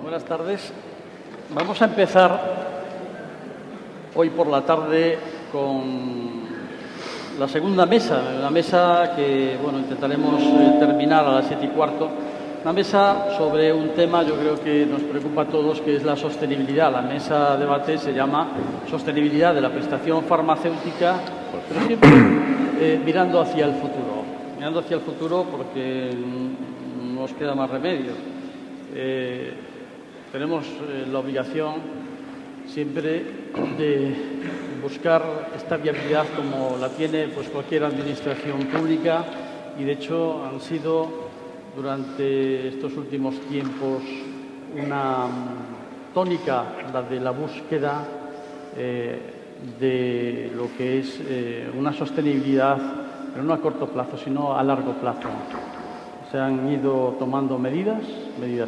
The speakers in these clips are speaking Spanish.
Buenas tardes. Vamos a empezar hoy por la tarde con la segunda mesa, una mesa que intentaremos terminar a las 7:15. Una mesa sobre un tema, yo creo que nos preocupa a todos, que es la sostenibilidad. La mesa de debate se llama Sostenibilidad de la prestación farmacéutica, pero siempre mirando hacia el futuro. Mirando hacia el futuro porque no nos queda más remedio. Tenemos la obligación siempre de buscar esta viabilidad como la tiene cualquier administración pública, y de hecho han sido durante estos últimos tiempos una tónica la de la búsqueda de lo que es una sostenibilidad, pero no a corto plazo, sino a largo plazo. Se han ido tomando medidas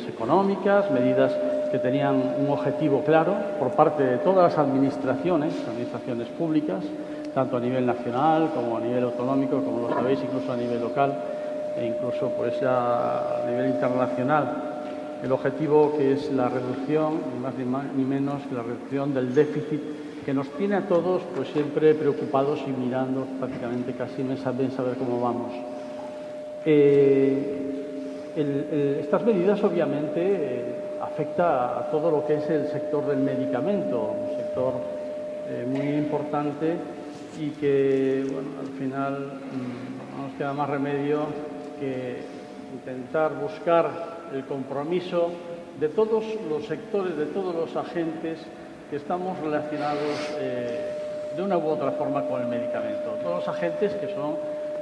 económicas, medidas que tenían un objetivo claro por parte de todas las administraciones públicas, tanto a nivel nacional como a nivel autonómico, como lo sabéis, incluso a nivel local e incluso a nivel internacional. El objetivo que es la reducción, ni más ni menos que la reducción del déficit, que nos tiene a todos siempre preocupados y mirando prácticamente casi mes a mes a ver cómo vamos. Estas medidas obviamente afecta a todo lo que es el sector del medicamento, un sector muy importante y que al final no nos queda más remedio que intentar buscar el compromiso de todos los sectores, de todos los agentes que estamos relacionados de una u otra forma con el medicamento. Todos los agentes que son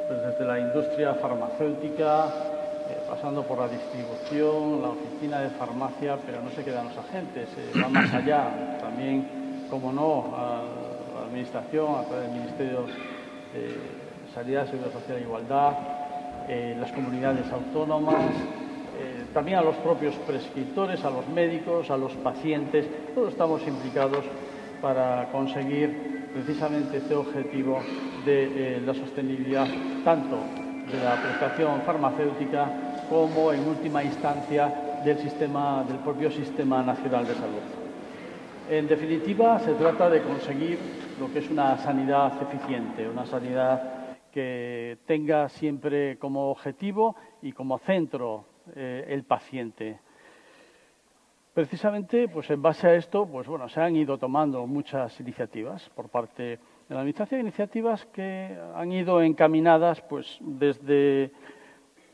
desde la industria farmacéutica, pasando por la distribución, la oficina de farmacia, pero no se quedan los agentes, va más allá. También, como no, a la Administración, a través del Ministerio de Sanidad, Seguridad Social e Igualdad, las comunidades autónomas, también a los propios prescriptores, a los médicos, a los pacientes. Todos estamos implicados para conseguir precisamente este objetivo de la sostenibilidad tanto de la prestación farmacéutica como, en última instancia, del propio Sistema Nacional de Salud. En definitiva, se trata de conseguir lo que es una sanidad eficiente, una sanidad que tenga siempre como objetivo y como centro el paciente. Precisamente, en base a esto, se han ido tomando muchas iniciativas por parte de la Administración, iniciativas que han ido encaminadas, desde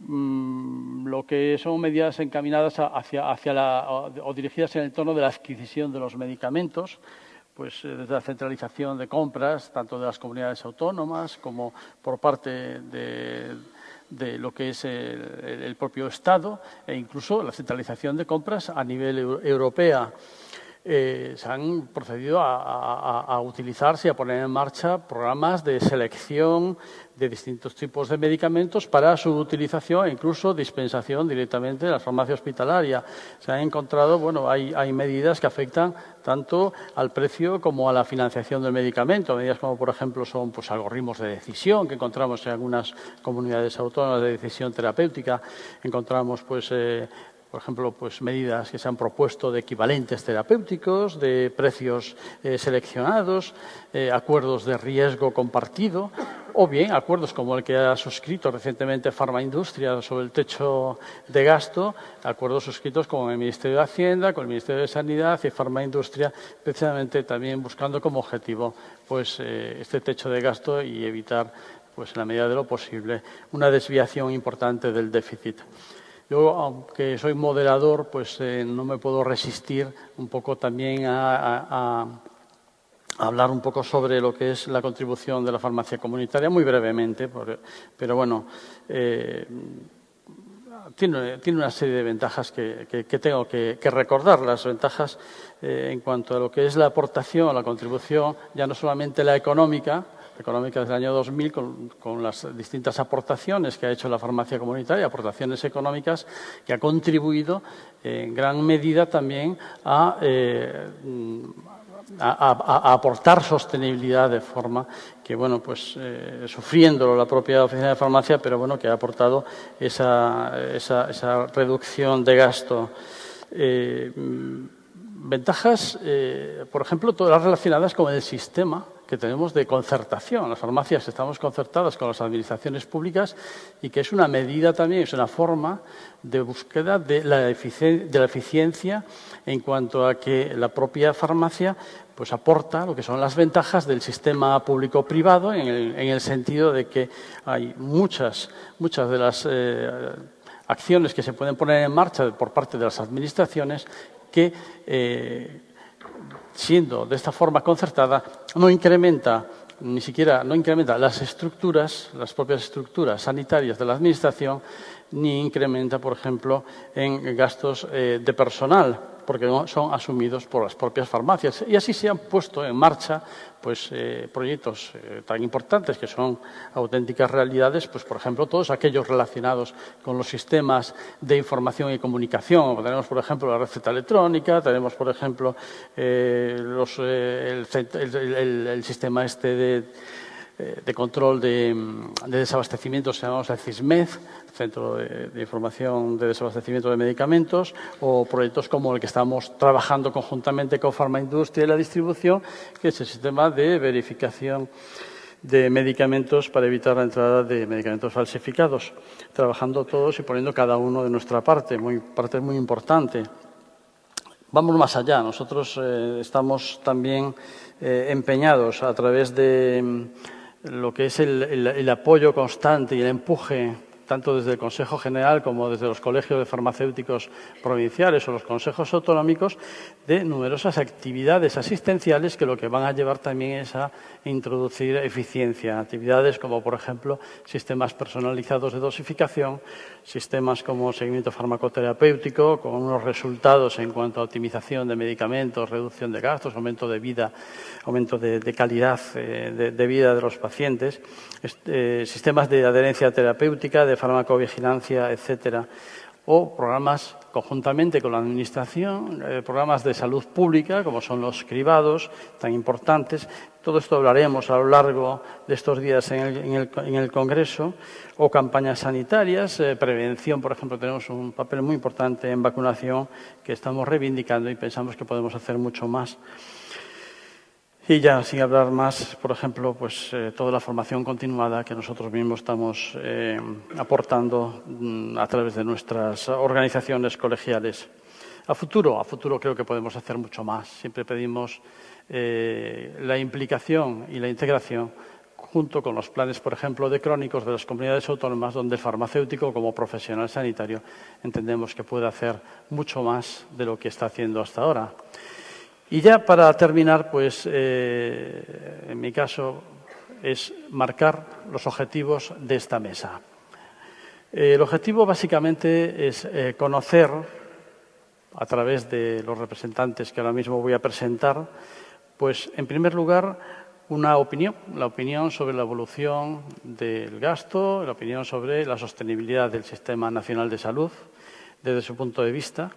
lo que son medidas encaminadas o dirigidas en el entorno de la adquisición de los medicamentos, desde la centralización de compras, tanto de las comunidades autónomas como por parte de lo que es el propio Estado, e incluso la centralización de compras a nivel europeo. Se han procedido a utilizarse y a poner en marcha programas de selección de distintos tipos de medicamentos para su utilización e incluso dispensación directamente de la farmacia hospitalaria. Se han encontrado, hay medidas que afectan tanto al precio como a la financiación del medicamento. Medidas como, por ejemplo, son algoritmos de decisión que encontramos en algunas comunidades autónomas de decisión terapéutica. Encontramos, por ejemplo, medidas que se han propuesto de equivalentes terapéuticos, de precios seleccionados, acuerdos de riesgo compartido, o bien acuerdos como el que ha suscrito recientemente Farmaindustria sobre el techo de gasto, acuerdos suscritos con el Ministerio de Hacienda, con el Ministerio de Sanidad y Farmaindustria, precisamente también buscando como objetivo este techo de gasto y evitar, en la medida de lo posible, una desviación importante del déficit. Yo, aunque soy moderador, no me puedo resistir un poco también a hablar un poco sobre lo que es la contribución de la farmacia comunitaria, muy brevemente, pero tiene una serie de ventajas que tengo que recordar. Las ventajas en cuanto a lo que es la aportación, la contribución, ya no solamente la económica desde el año 2000 con las distintas aportaciones que ha hecho la farmacia comunitaria, aportaciones económicas que ha contribuido en gran medida también a aportar sostenibilidad de forma que, sufriéndolo la propia oficina de farmacia, pero que ha aportado esa reducción de gasto. Ventajas, por ejemplo, todas las relacionadas con el sistema que tenemos de concertación. Las farmacias estamos concertadas con las administraciones públicas y que es una medida también, es una forma de búsqueda de la eficiencia en cuanto a que la propia farmacia pues aporta lo que son las ventajas del sistema público-privado en el sentido de que hay muchas de las acciones que se pueden poner en marcha por parte de las administraciones que, siendo de esta forma concertada, no incrementa las estructuras, las propias estructuras sanitarias de la Administración, ni incrementa, por ejemplo, en gastos de personal, porque son asumidos por las propias farmacias. Y así se han puesto en marcha pues, proyectos tan importantes que son auténticas realidades, pues, por ejemplo, todos aquellos relacionados con los sistemas de información y comunicación. Tenemos, por ejemplo, la receta electrónica, tenemos, por ejemplo, el sistema de control de desabastecimientos, se llama el CISMED, Centro de Información de Desabastecimiento de Medicamentos, o proyectos como el que estamos trabajando conjuntamente con Farmaindustria y la distribución, que es el sistema de verificación de medicamentos para evitar la entrada de medicamentos falsificados. Trabajando todos y poniendo cada uno de nuestra parte muy importante. Vamos más allá. Nosotros estamos también empeñados a través de lo que es el apoyo constante y el empuje, tanto desde el Consejo General como desde los colegios de farmacéuticos provinciales o los consejos autonómicos, de numerosas actividades asistenciales que lo que van a llevar también es a introducir eficiencia. Actividades como, por ejemplo, sistemas personalizados de dosificación, sistemas como seguimiento farmacoterapéutico, con unos resultados en cuanto a optimización de medicamentos, reducción de gastos, aumento de vida, aumento de calidad de vida de los pacientes, sistemas de adherencia terapéutica, de farmacovigilancia, etcétera, o programas conjuntamente con la Administración, programas de salud pública, como son los cribados, tan importantes. Todo esto hablaremos a lo largo de estos días en el Congreso, o campañas sanitarias, prevención, por ejemplo, tenemos un papel muy importante en vacunación que estamos reivindicando y pensamos que podemos hacer mucho más. Y ya, sin hablar más, por ejemplo, pues toda la formación continuada que nosotros mismos estamos aportando a través de nuestras organizaciones colegiales. A futuro creo que podemos hacer mucho más. Siempre pedimos la implicación y la integración junto con los planes, por ejemplo, de crónicos de las comunidades autónomas, donde el farmacéutico, como profesional sanitario, entendemos que puede hacer mucho más de lo que está haciendo hasta ahora. Y ya para terminar, pues en mi caso, es marcar los objetivos de esta mesa. El objetivo básicamente es conocer, a través de los representantes que ahora mismo voy a presentar, pues en primer lugar una opinión, la opinión sobre la evolución del gasto, la opinión sobre la sostenibilidad del Sistema Nacional de Salud desde su punto de vista.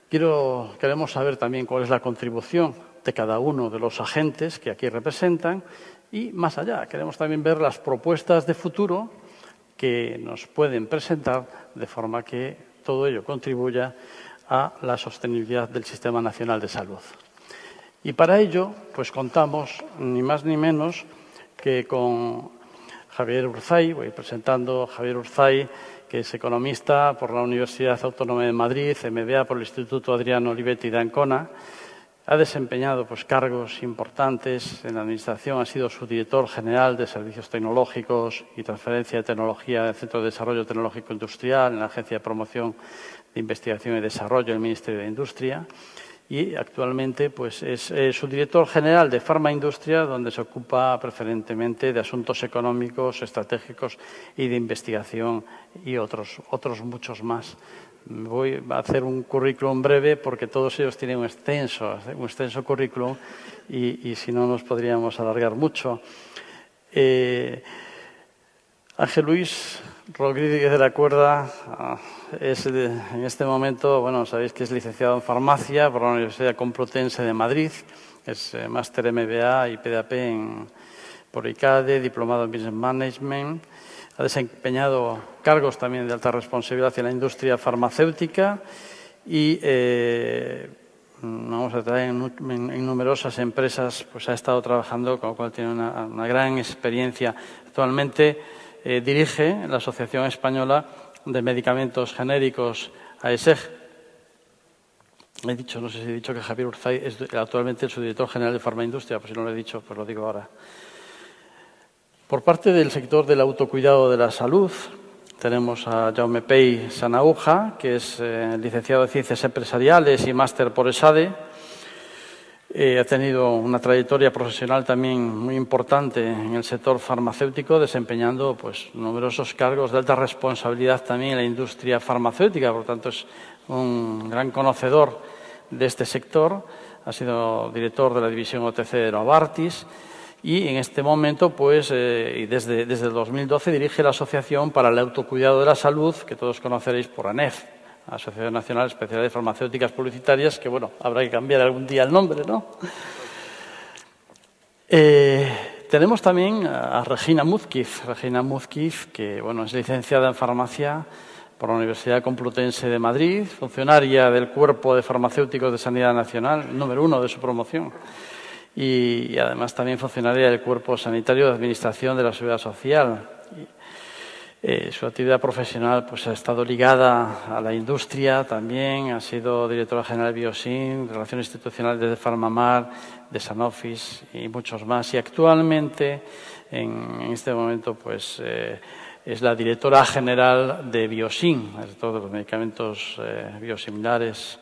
Queremos saber también cuál es la contribución de cada uno de los agentes que aquí representan y, más allá, queremos también ver las propuestas de futuro que nos pueden presentar de forma que todo ello contribuya a la sostenibilidad del Sistema Nacional de Salud. Y para ello, pues contamos ni más ni menos que con Javier Urzay. Voy presentando a Javier Urzay, que es economista por la Universidad Autónoma de Madrid, MBA por el Instituto Adriano Olivetti de Ancona. Ha desempeñado pues, cargos importantes en la Administración, ha sido subdirector general de Servicios Tecnológicos y Transferencia de Tecnología del Centro de Desarrollo Tecnológico Industrial en la Agencia de Promoción de Investigación y Desarrollo del Ministerio de Industria. Y actualmente pues, es subdirector general de Farmaindustria, donde se ocupa preferentemente de asuntos económicos, estratégicos y de investigación y otros muchos más. Voy a hacer un currículum breve porque todos ellos tienen un extenso currículum y si no nos podríamos alargar mucho. Ángel Luis Rodríguez de la Cuerda es en este momento, bueno, sabéis que es licenciado en farmacia por la Universidad Complutense de Madrid, es máster MBA y PhD por ICADE, diplomado en Business Management. Ha desempeñado cargos también de alta responsabilidad en la industria farmacéutica y vamos a traer en numerosas empresas, pues ha estado trabajando, con lo cual tiene una gran experiencia. Actualmente dirige la Asociación Española de Medicamentos Genéricos, AESEG. No sé si he dicho que Javier Urzay es actualmente el subdirector general de Farmaindustria, pues si no lo he dicho, pues lo digo ahora. Por parte del sector del autocuidado de la salud, tenemos a Jaume Pey Sanauja, que es licenciado en Ciencias Empresariales y máster por ESADE. Ha tenido una trayectoria profesional también muy importante en el sector farmacéutico, desempeñando pues, numerosos cargos de alta responsabilidad también en la industria farmacéutica. Por lo tanto, es un gran conocedor de este sector. Ha sido director de la división OTC de Novartis. Y en este momento, pues, y desde el 2012, dirige la Asociación para el Autocuidado de la Salud, que todos conoceréis por ANEF, Asociación Nacional de Especialidades Farmacéuticas Publicitarias, que, bueno, habrá que cambiar algún día el nombre, ¿no? Tenemos también a Regina Múzquiz. Regina Múzquiz, que, bueno, es licenciada en Farmacia por la Universidad Complutense de Madrid, funcionaria del Cuerpo de Farmacéuticos de Sanidad Nacional, número 1 de su promoción. Y además también funcionaria del Cuerpo Sanitario de Administración de la Seguridad Social. Su actividad profesional pues, ha estado ligada a la industria también, ha sido directora general de Biosin, Relaciones Institucionales de Farmamar, de Sanofi y muchos más. Y actualmente, en este momento, pues es la directora general de Biosin, de todos los medicamentos biosimilares.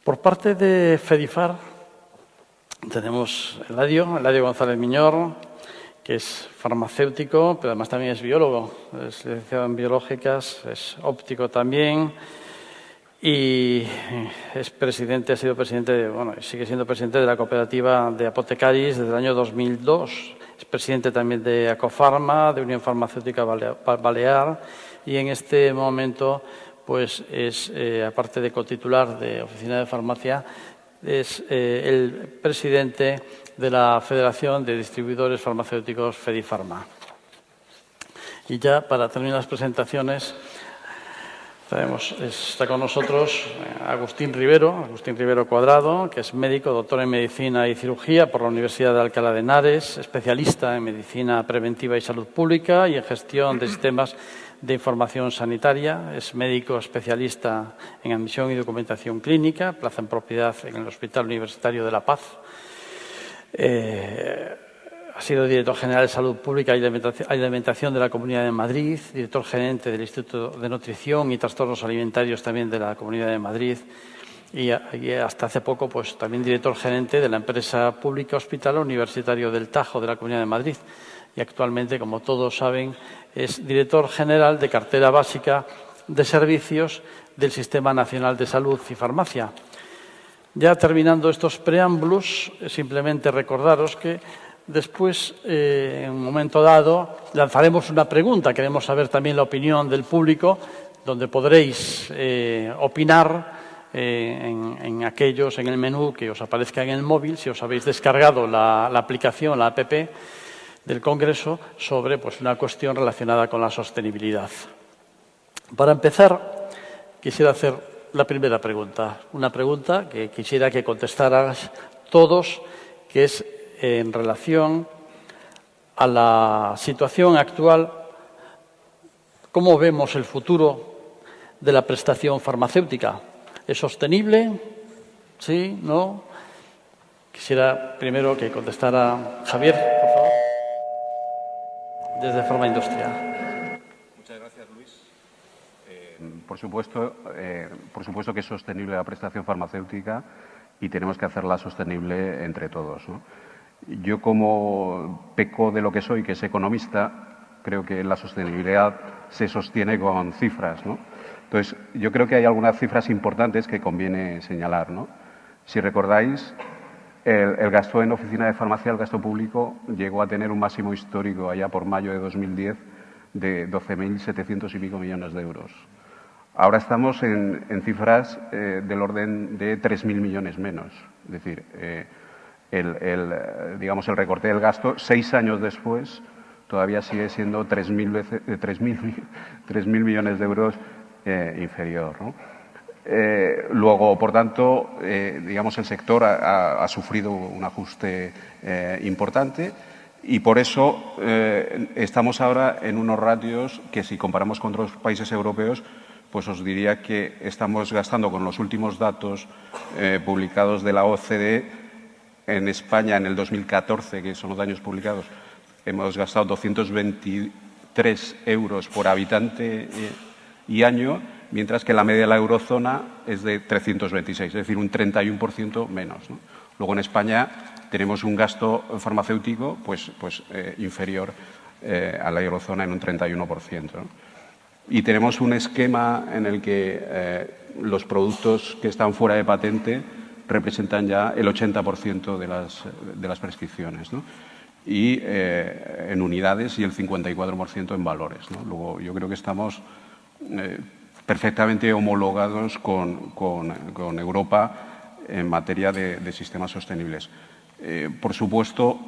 Por parte de FEDIFAR, tenemos Eladio González Miñor, que es farmacéutico, pero además también es biólogo, es licenciado en biológicas, es óptico también y es presidente, ha sido presidente, bueno, sigue siendo presidente de la cooperativa de Apotecaris desde el año 2002. Es presidente también de Acofarma, de Unión Farmacéutica Balear y en este momento, pues es, aparte de cotitular de Oficina de Farmacia, es el presidente de la Federación de Distribuidores Farmacéuticos FEDIFARMA. Y ya para terminar las presentaciones, está con nosotros Agustín Rivero Cuadrado, que es médico, doctor en Medicina y Cirugía por la Universidad de Alcalá de Henares, especialista en Medicina Preventiva y Salud Pública y en Gestión de Sistemas de Información Sanitaria. Es médico especialista en admisión y documentación clínica, plaza en propiedad en el Hospital Universitario de La Paz. Ha sido director general de Salud Pública y Alimentación de la Comunidad de Madrid, director gerente del Instituto de Nutrición y Trastornos Alimentarios también de la Comunidad de Madrid y hasta hace poco pues también director gerente de la empresa pública Hospital Universitario del Tajo de la Comunidad de Madrid. Y actualmente, como todos saben, es director general de Cartera Básica de Servicios del Sistema Nacional de Salud y Farmacia. Ya terminando estos preámbulos, simplemente recordaros que después, en un momento dado, lanzaremos una pregunta. Queremos saber también la opinión del público, donde podréis opinar en el menú que os aparezca en el móvil, si os habéis descargado la aplicación, la app del Congreso, sobre pues, una cuestión relacionada con la sostenibilidad. Para empezar, quisiera hacer la primera pregunta, una pregunta que quisiera que contestarais todos, que es en relación a la situación actual, ¿cómo vemos el futuro de la prestación farmacéutica? ¿Es sostenible? ¿Sí? ¿No? Quisiera primero que contestara Javier, por favor, desde Farmaindustria. Muchas gracias, Luis. Por supuesto que es sostenible la prestación farmacéutica y tenemos que hacerla sostenible entre todos, ¿no? Yo, como peco de lo que soy, que es economista, creo que la sostenibilidad se sostiene con cifras, ¿no? Entonces, yo creo que hay algunas cifras importantes que conviene señalar, ¿no? Si recordáis, el gasto en oficina de farmacia, el gasto público, llegó a tener un máximo histórico allá por mayo de 2010 de 12.700 y pico millones de euros. Ahora estamos en cifras del orden de 3.000 millones menos. Es decir, digamos, el recorte del gasto, 6 años después, todavía sigue siendo 3.000 millones de euros inferior, ¿no? Luego, por tanto, digamos, el sector ha sufrido un ajuste importante y por eso estamos ahora en unos ratios que, si comparamos con otros países europeos, pues os diría que estamos gastando, con los últimos datos publicados de la OCDE, en España en el 2014, que son los años publicados, hemos gastado 223 euros por habitante y año, mientras que la media de la eurozona es de 326, es decir, un 31% menos, ¿no? Luego, en España tenemos un gasto farmacéutico pues inferior a la eurozona en un 31%, ¿no? Y tenemos un esquema en el que los productos que están fuera de patente representan ya el 80% de las prescripciones, ¿no? Y en unidades y el 54% en valores, ¿no? Luego, yo creo que estamos perfectamente homologados con Europa en materia de sistemas sostenibles. Por supuesto,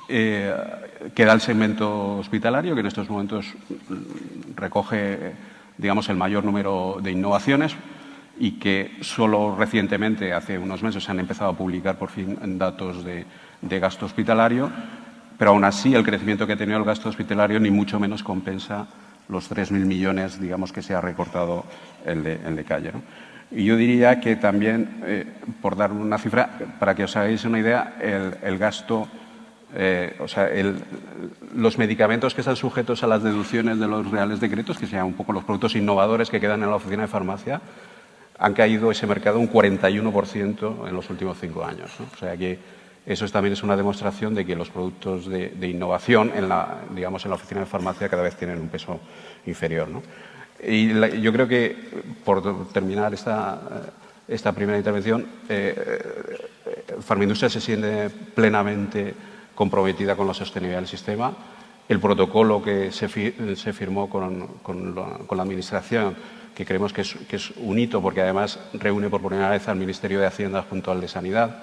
queda el segmento hospitalario, que en estos momentos recoge, digamos, el mayor número de innovaciones y que solo recientemente, hace unos meses, se han empezado a publicar por fin datos de gasto hospitalario, pero aún así el crecimiento que ha tenido el gasto hospitalario ni mucho menos compensa los 3.000 millones, digamos, que se ha recortado el de calle, ¿no? Y yo diría que también, por dar una cifra, para que os hagáis una idea, el gasto, los medicamentos que están sujetos a las deducciones de los reales decretos, que sean un poco los productos innovadores que quedan en la oficina de farmacia, han caído ese mercado un 41% en los últimos 5 años, ¿no? O sea que eso también es una demostración de que los productos de innovación en la oficina de farmacia cada vez tienen un peso inferior, ¿no? Y yo creo que, por terminar esta primera intervención, Farmindustria se siente plenamente comprometida con la sostenibilidad del sistema. El protocolo que se firmó con la Administración, que creemos que es un hito, porque además reúne por primera vez al Ministerio de Hacienda junto al de Sanidad,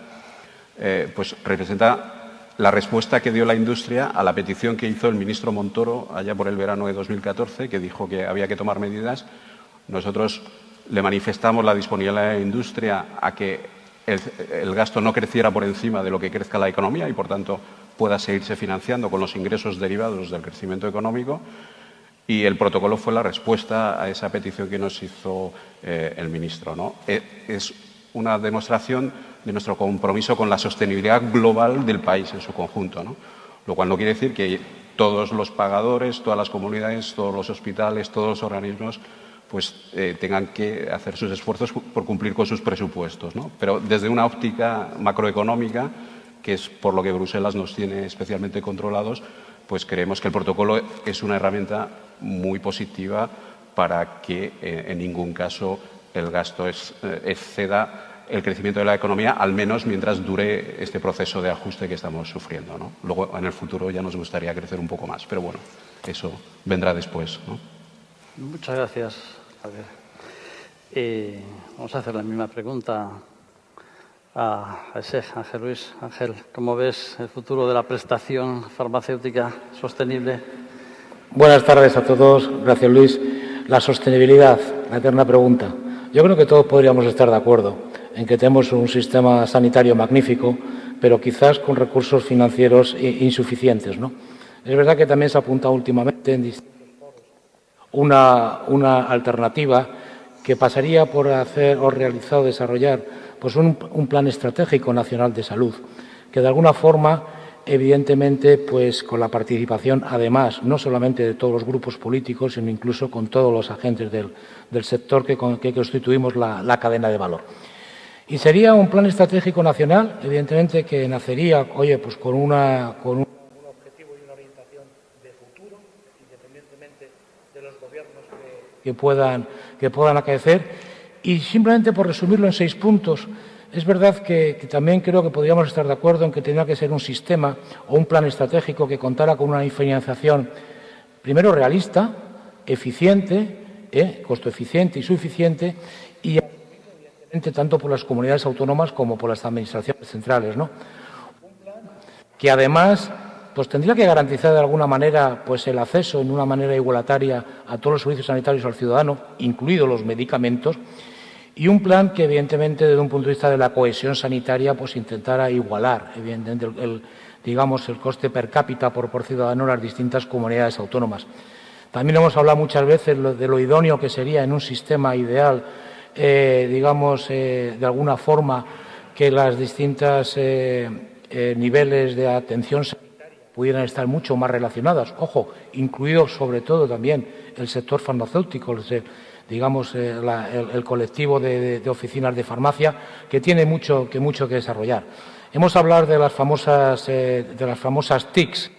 pues representa la respuesta que dio la industria a la petición que hizo el ministro Montoro allá por el verano de 2014, que dijo que había que tomar medidas. Nosotros le manifestamos la disponibilidad de la industria a que el gasto no creciera por encima de lo que crezca la economía y, por tanto, pueda seguirse financiando con los ingresos derivados del crecimiento económico. Y el protocolo fue la respuesta a esa petición que nos hizo el ministro, ¿no? Es una demostración de nuestro compromiso con la sostenibilidad global del país en su conjunto, ¿no? Lo cual no quiere decir que todos los pagadores, todas las comunidades, todos los hospitales, todos los organismos pues tengan que hacer sus esfuerzos por cumplir con sus presupuestos, ¿no? Pero desde una óptica macroeconómica, que es por lo que Bruselas nos tiene especialmente controlados, pues creemos que el protocolo es una herramienta muy positiva para que en ningún caso el gasto exceda el crecimiento de la economía, al menos mientras dure este proceso de ajuste que estamos sufriendo, ¿no? Luego, en el futuro, ya nos gustaría crecer un poco más, pero bueno, eso vendrá después, ¿no? Muchas gracias, Javier. Vamos a hacer la misma pregunta a ese Ángel Luis. Ángel, ¿cómo ves el futuro de la prestación farmacéutica sostenible? Buenas tardes a todos. Gracias, Luis. La sostenibilidad, la eterna pregunta. Yo creo que todos podríamos estar de acuerdo en que tenemos un sistema sanitario magnífico, pero quizás con recursos financieros insuficientes, ¿no? Es verdad que también se ha apuntado últimamente en una alternativa que pasaría por hacer o realizar o desarrollar pues un plan estratégico nacional de salud, que de alguna forma, evidentemente, pues con la participación, además, no solamente de todos los grupos políticos, sino incluso con todos los agentes del sector que constituimos la cadena de valor. Y sería un plan estratégico nacional, evidentemente, que nacería, pues con un objetivo y una orientación de futuro, independientemente de los gobiernos que puedan acaecer. Y simplemente por resumirlo en 6 puntos, es verdad que también creo que podríamos estar de acuerdo en que tendría que ser un sistema o un plan estratégico que contara con una financiación, primero, realista, eficiente, costo eficiente y suficiente, y evidentemente tanto por las comunidades autónomas como por las administraciones centrales, ¿no? Un plan que además pues tendría que garantizar de alguna manera pues el acceso en una manera igualataria a todos los servicios sanitarios al ciudadano, incluidos los medicamentos, Y un plan que, evidentemente, desde un punto de vista de la cohesión sanitaria, pues intentara igualar, evidentemente, el coste per cápita por ciudadano en las distintas comunidades autónomas. También hemos hablado muchas veces de lo idóneo que sería en un sistema ideal, de alguna forma, que las distintas niveles de atención sanitaria pudieran estar mucho más relacionadas. Ojo, incluido sobre todo también el sector farmacéutico, el colectivo de oficinas de farmacia, que tiene mucho que desarrollar. Hemos hablado de las famosas TICs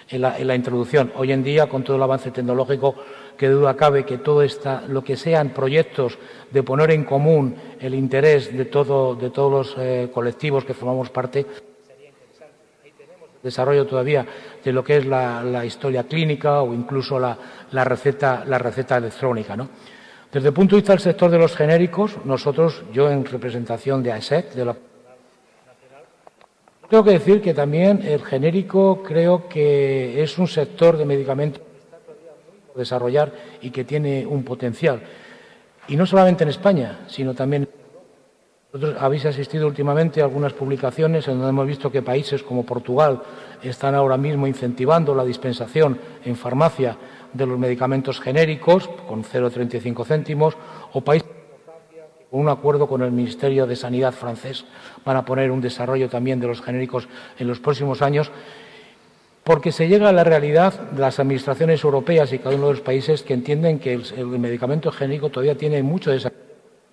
en la introducción. Hoy en día, con todo el avance tecnológico, que duda cabe que todo lo que sean proyectos de poner en común el interés de todos los colectivos que formamos parte, sería interesante. Ahí tenemos el desarrollo todavía de lo que es la historia clínica o incluso la receta electrónica, ¿no? Desde el punto de vista del sector de los genéricos, yo en representación de AESEC, tengo que decir que también el genérico creo que es un sector de medicamentos que está todavía muy por desarrollar y que tiene un potencial. Y no solamente en España, sino también. Vosotros habéis asistido últimamente a algunas publicaciones en donde hemos visto que países como Portugal están ahora mismo incentivando la dispensación en farmacia de los medicamentos genéricos con 0,35 céntimos, o países con un acuerdo con el Ministerio de Sanidad francés van a poner un desarrollo también de los genéricos en los próximos años, porque se llega a la realidad de las administraciones europeas y cada uno de los países que entienden que el medicamento genérico todavía tiene mucho desarrollo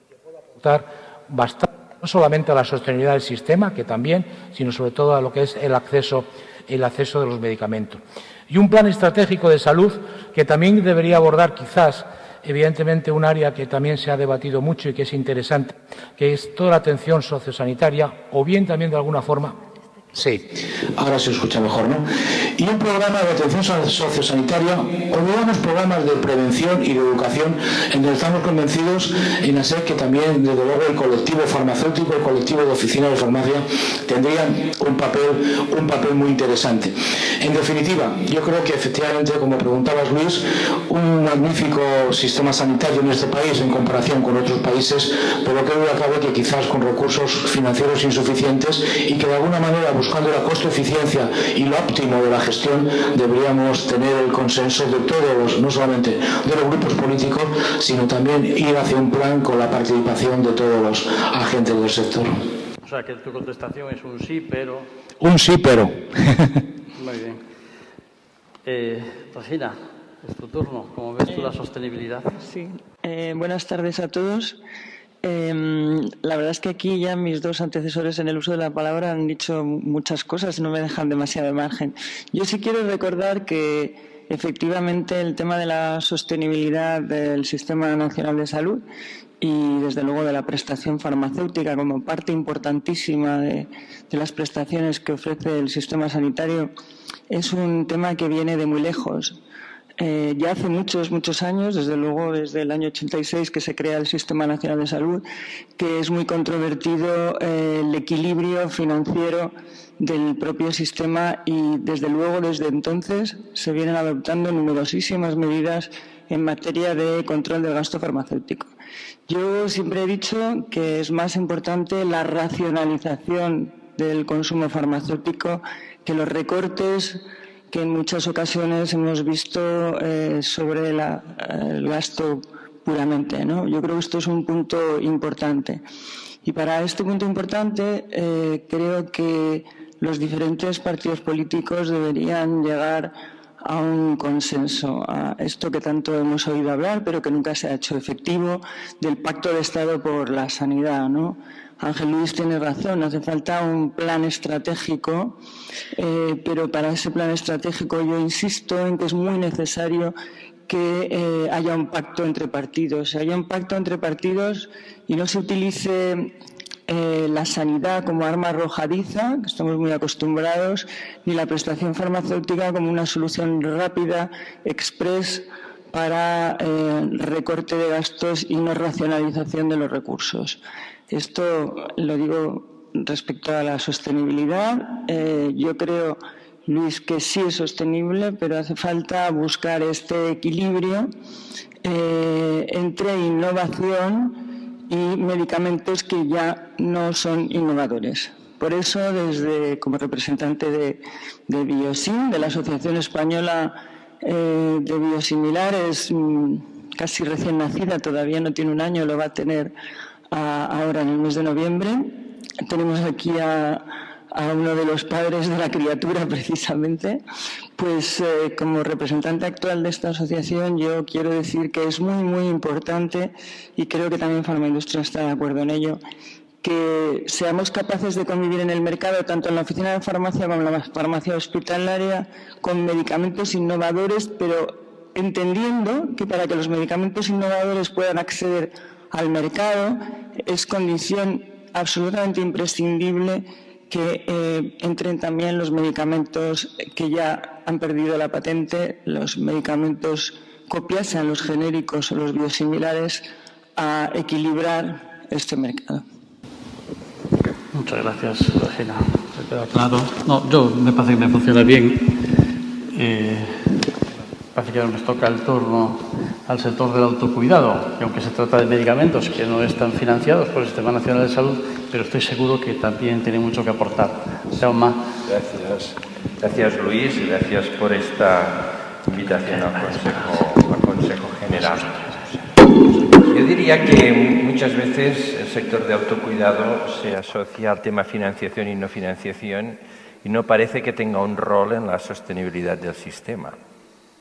y que puede aportar bastante, no solamente a la sostenibilidad del sistema, que también, sino sobre todo a lo que es el acceso de los medicamentos. Y un plan estratégico de salud que también debería abordar quizás, evidentemente, un área que también se ha debatido mucho y que es interesante, que es toda la atención sociosanitaria, o bien también de alguna forma. Sí, ahora se escucha mejor, ¿no? Y un programa de atención sociosanitaria, o digamos programas de prevención y de educación, en donde estamos convencidos en ASEC que también, desde luego, el colectivo farmacéutico, el colectivo de oficinas de farmacia, tendrían un papel muy interesante. En definitiva, yo creo que efectivamente, como preguntabas, Luis, un magnífico sistema sanitario en este país en comparación con otros países, pero que duda cabe que quizás con recursos financieros insuficientes y que de alguna manera, buscando la costo-eficiencia y lo óptimo de la gestión, deberíamos tener el consenso de todos, no solamente de los grupos políticos, sino también ir hacia un plan con la participación de todos los agentes del sector. O sea, que tu contestación es un sí, pero... Un sí, pero. Muy bien. Regina, es tu turno. ¿Cómo ves tú la sostenibilidad? Sí. Buenas tardes a todos. La verdad es que aquí ya mis dos antecesores en el uso de la palabra han dicho muchas cosas y no me dejan demasiado margen. Yo sí quiero recordar que efectivamente el tema de la sostenibilidad del Sistema Nacional de Salud y desde luego de la prestación farmacéutica como parte importantísima de las prestaciones que ofrece el sistema sanitario es un tema que viene de muy lejos. Ya hace muchos años, desde luego desde el año 86 que se crea el Sistema Nacional de Salud, que es muy controvertido el equilibrio financiero del propio sistema y desde luego desde entonces se vienen adoptando numerosísimas medidas en materia de control del gasto farmacéutico. Yo siempre he dicho que es más importante la racionalización del consumo farmacéutico que los recortes que en muchas ocasiones hemos visto sobre el gasto puramente, ¿no? Yo creo que esto es un punto importante. Y para este punto importante creo que los diferentes partidos políticos deberían llegar a un consenso, a esto que tanto hemos oído hablar, pero que nunca se ha hecho efectivo, del Pacto de Estado por la Sanidad, ¿no? Ángel Luis tiene razón, hace falta un plan estratégico, pero para ese plan estratégico yo insisto en que es muy necesario que haya un pacto entre partidos, y no se utilice la sanidad como arma arrojadiza, que estamos muy acostumbrados, ni la prestación farmacéutica como una solución rápida, express, para recorte de gastos y no racionalización de los recursos. Esto lo digo respecto a la sostenibilidad. Yo creo, Luis, que sí es sostenible, pero hace falta buscar este equilibrio entre innovación y medicamentos que ya no son innovadores. Por eso, como representante de Biosim, de la Asociación Española de Biosimilares, casi recién nacida, todavía no tiene un año, lo va a tener ahora en el mes de noviembre. Tenemos aquí a uno de los padres de la criatura, precisamente. Pues como representante actual de esta asociación, yo quiero decir que es muy, muy importante, y creo que también Farmaindustria está de acuerdo en ello, que seamos capaces de convivir en el mercado, tanto en la oficina de farmacia como en la farmacia hospitalaria, con medicamentos innovadores, pero entendiendo que para que los medicamentos innovadores puedan acceder al mercado es condición absolutamente imprescindible que entren también los medicamentos que ya han perdido la patente, los medicamentos copias, sean los genéricos o los biosimilares, a equilibrar este mercado. Muchas gracias, Regina. ¿Me queda claro? No, me parece que me funciona bien. Parece que ahora nos toca el turno al sector del autocuidado, que aunque se trata de medicamentos que no están financiados por el Sistema Nacional de Salud, pero estoy seguro que también tiene mucho que aportar. Jaume. Gracias, Luis, y gracias por esta invitación al Consejo General. Yo diría que muchas veces el sector de autocuidado se asocia al tema financiación y no financiación y no parece que tenga un rol en la sostenibilidad del sistema.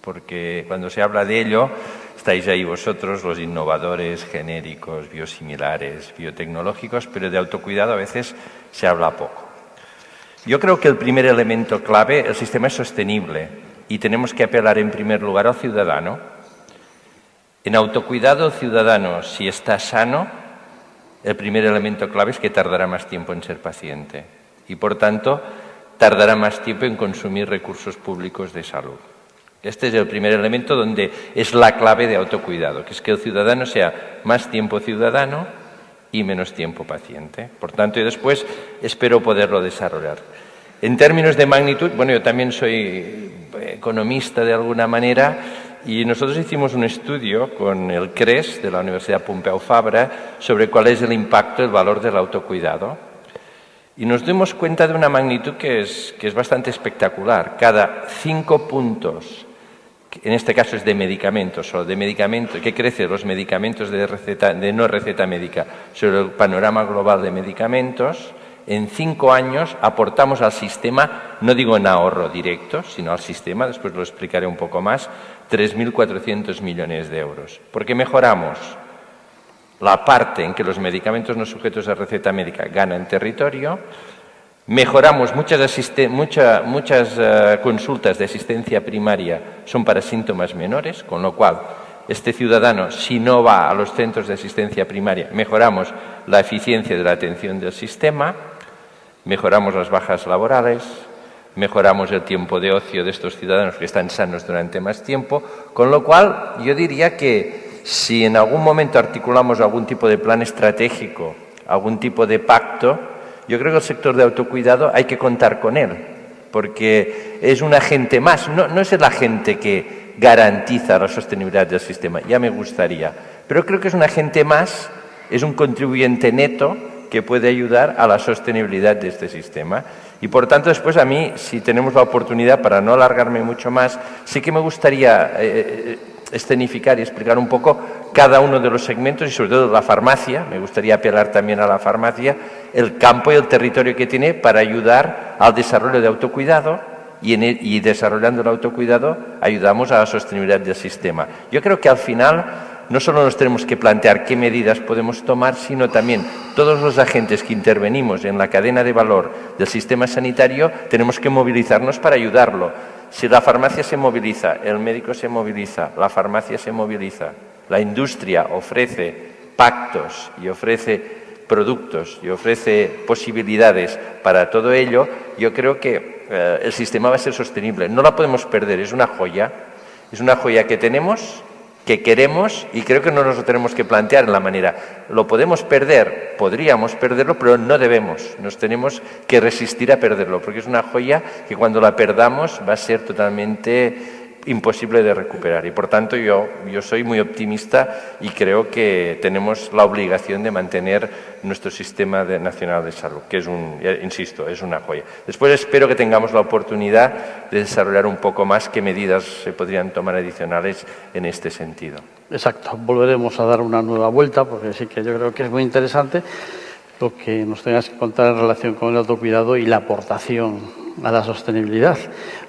Porque cuando se habla de ello, estáis ahí vosotros, los innovadores genéricos, biosimilares, biotecnológicos, pero de autocuidado a veces se habla poco. Yo creo que el primer elemento clave, el sistema es sostenible y tenemos que apelar en primer lugar al ciudadano. En autocuidado, el ciudadano, si está sano, el primer elemento clave es que tardará más tiempo en ser paciente y, por tanto, tardará más tiempo en consumir recursos públicos de salud. Este es el primer elemento donde es la clave de autocuidado, que es que el ciudadano sea más tiempo ciudadano y menos tiempo paciente. Por tanto, y después espero poderlo desarrollar. En términos de magnitud, bueno, yo también soy economista de alguna manera y nosotros hicimos un estudio con el CRES de la Universidad Pompeu Fabra sobre cuál es el impacto, el valor del autocuidado. Y nos dimos cuenta de una magnitud que es bastante espectacular. Cada 5 puntos, en este caso es de medicamentos, o de medicamentos, que crecen los medicamentos de no receta médica sobre el panorama global de medicamentos, en 5 años aportamos al sistema, no digo en ahorro directo, sino al sistema, después lo explicaré un poco más, 3.400 millones de euros. Porque mejoramos la parte en que los medicamentos no sujetos a receta médica ganan territorio, mejoramos muchas consultas de asistencia primaria son para síntomas menores, con lo cual este ciudadano, si no va a los centros de asistencia primaria, mejoramos la eficiencia de la atención del sistema, mejoramos las bajas laborales, mejoramos el tiempo de ocio de estos ciudadanos que están sanos durante más tiempo, con lo cual yo diría que si en algún momento articulamos algún tipo de plan estratégico, algún tipo de pacto, yo creo que el sector de autocuidado hay que contar con él, porque es un agente más, no es el agente que garantiza la sostenibilidad del sistema, ya me gustaría, pero creo que es un agente más, es un contribuyente neto que puede ayudar a la sostenibilidad de este sistema. Y por tanto, después a mí, si tenemos la oportunidad, para no alargarme mucho más, sí que me gustaría escenificar y explicar un poco cada uno de los segmentos y sobre todo la farmacia, me gustaría apelar también a la farmacia, el campo y el territorio que tiene para ayudar al desarrollo de autocuidado y desarrollando el autocuidado ayudamos a la sostenibilidad del sistema. Yo creo que al final no solo nos tenemos que plantear qué medidas podemos tomar, sino también todos los agentes que intervenimos en la cadena de valor del sistema sanitario tenemos que movilizarnos para ayudarlo. Si la farmacia se moviliza, el médico se moviliza, la farmacia se moviliza, la industria ofrece pactos y ofrece productos y ofrece posibilidades para todo ello, yo creo que el sistema va a ser sostenible. No la podemos perder, es una joya que tenemos, que queremos y creo que no nos lo tenemos que plantear en la manera. Lo podemos perder, podríamos perderlo, pero no debemos. Nos tenemos que resistir a perderlo, porque es una joya que cuando la perdamos va a ser totalmente imposible de recuperar. Y por tanto yo soy muy optimista y creo que tenemos la obligación de mantener nuestro sistema nacional de salud, que es insisto, es una joya. Después espero que tengamos la oportunidad de desarrollar un poco más qué medidas se podrían tomar adicionales en este sentido. Exacto, volveremos a dar una nueva vuelta porque sí que yo creo que es muy interesante lo que nos tengas que contar en relación con el autocuidado y la aportación a la sostenibilidad.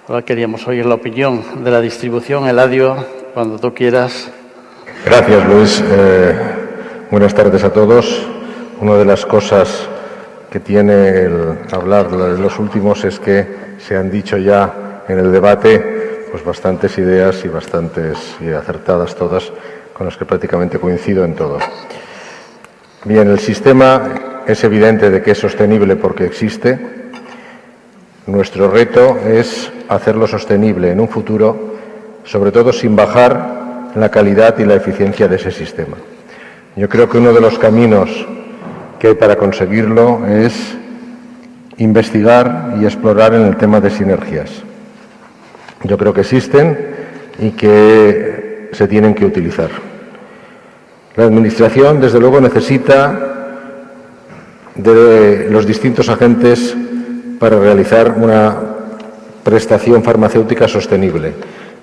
Ahora queríamos oír la opinión de la distribución. Eladio, cuando tú quieras. Gracias, Luis. Buenas tardes a todos. Una de las cosas que tiene el hablar de los últimos es que se han dicho ya en el debate pues bastantes ideas y acertadas todas, con las que prácticamente coincido en todo. Bien, el sistema es evidente de que es sostenible porque existe. Nuestro reto es hacerlo sostenible en un futuro, sobre todo sin bajar la calidad y la eficiencia de ese sistema. Yo creo que uno de los caminos que hay para conseguirlo es investigar y explorar en el tema de sinergias. Yo creo que existen y que se tienen que utilizar. La Administración, desde luego, necesita de los distintos agentes para realizar una prestación farmacéutica sostenible.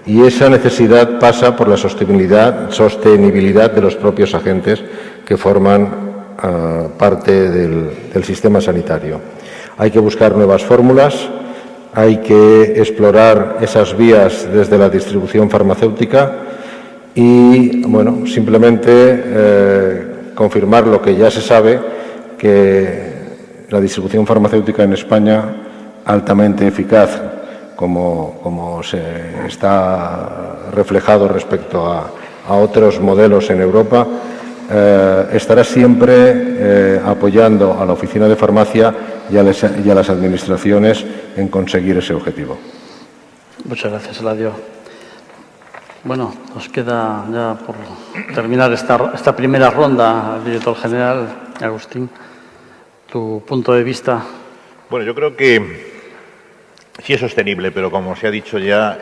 Y esa necesidad pasa por la sostenibilidad de los propios agentes que forman parte del sistema sanitario. Hay que buscar nuevas fórmulas, hay que explorar esas vías desde la distribución farmacéutica y, bueno, simplemente confirmar lo que ya se sabe, que la distribución farmacéutica en España, altamente eficaz, como se está reflejado respecto a otros modelos en Europa, estará siempre apoyando a la Oficina de Farmacia y a las administraciones en conseguir ese objetivo. Muchas gracias, Eladio. Bueno, nos queda ya por terminar esta primera ronda, director general. Agustín, tu punto de vista. Bueno, yo creo que sí es sostenible, pero como se ha dicho ya,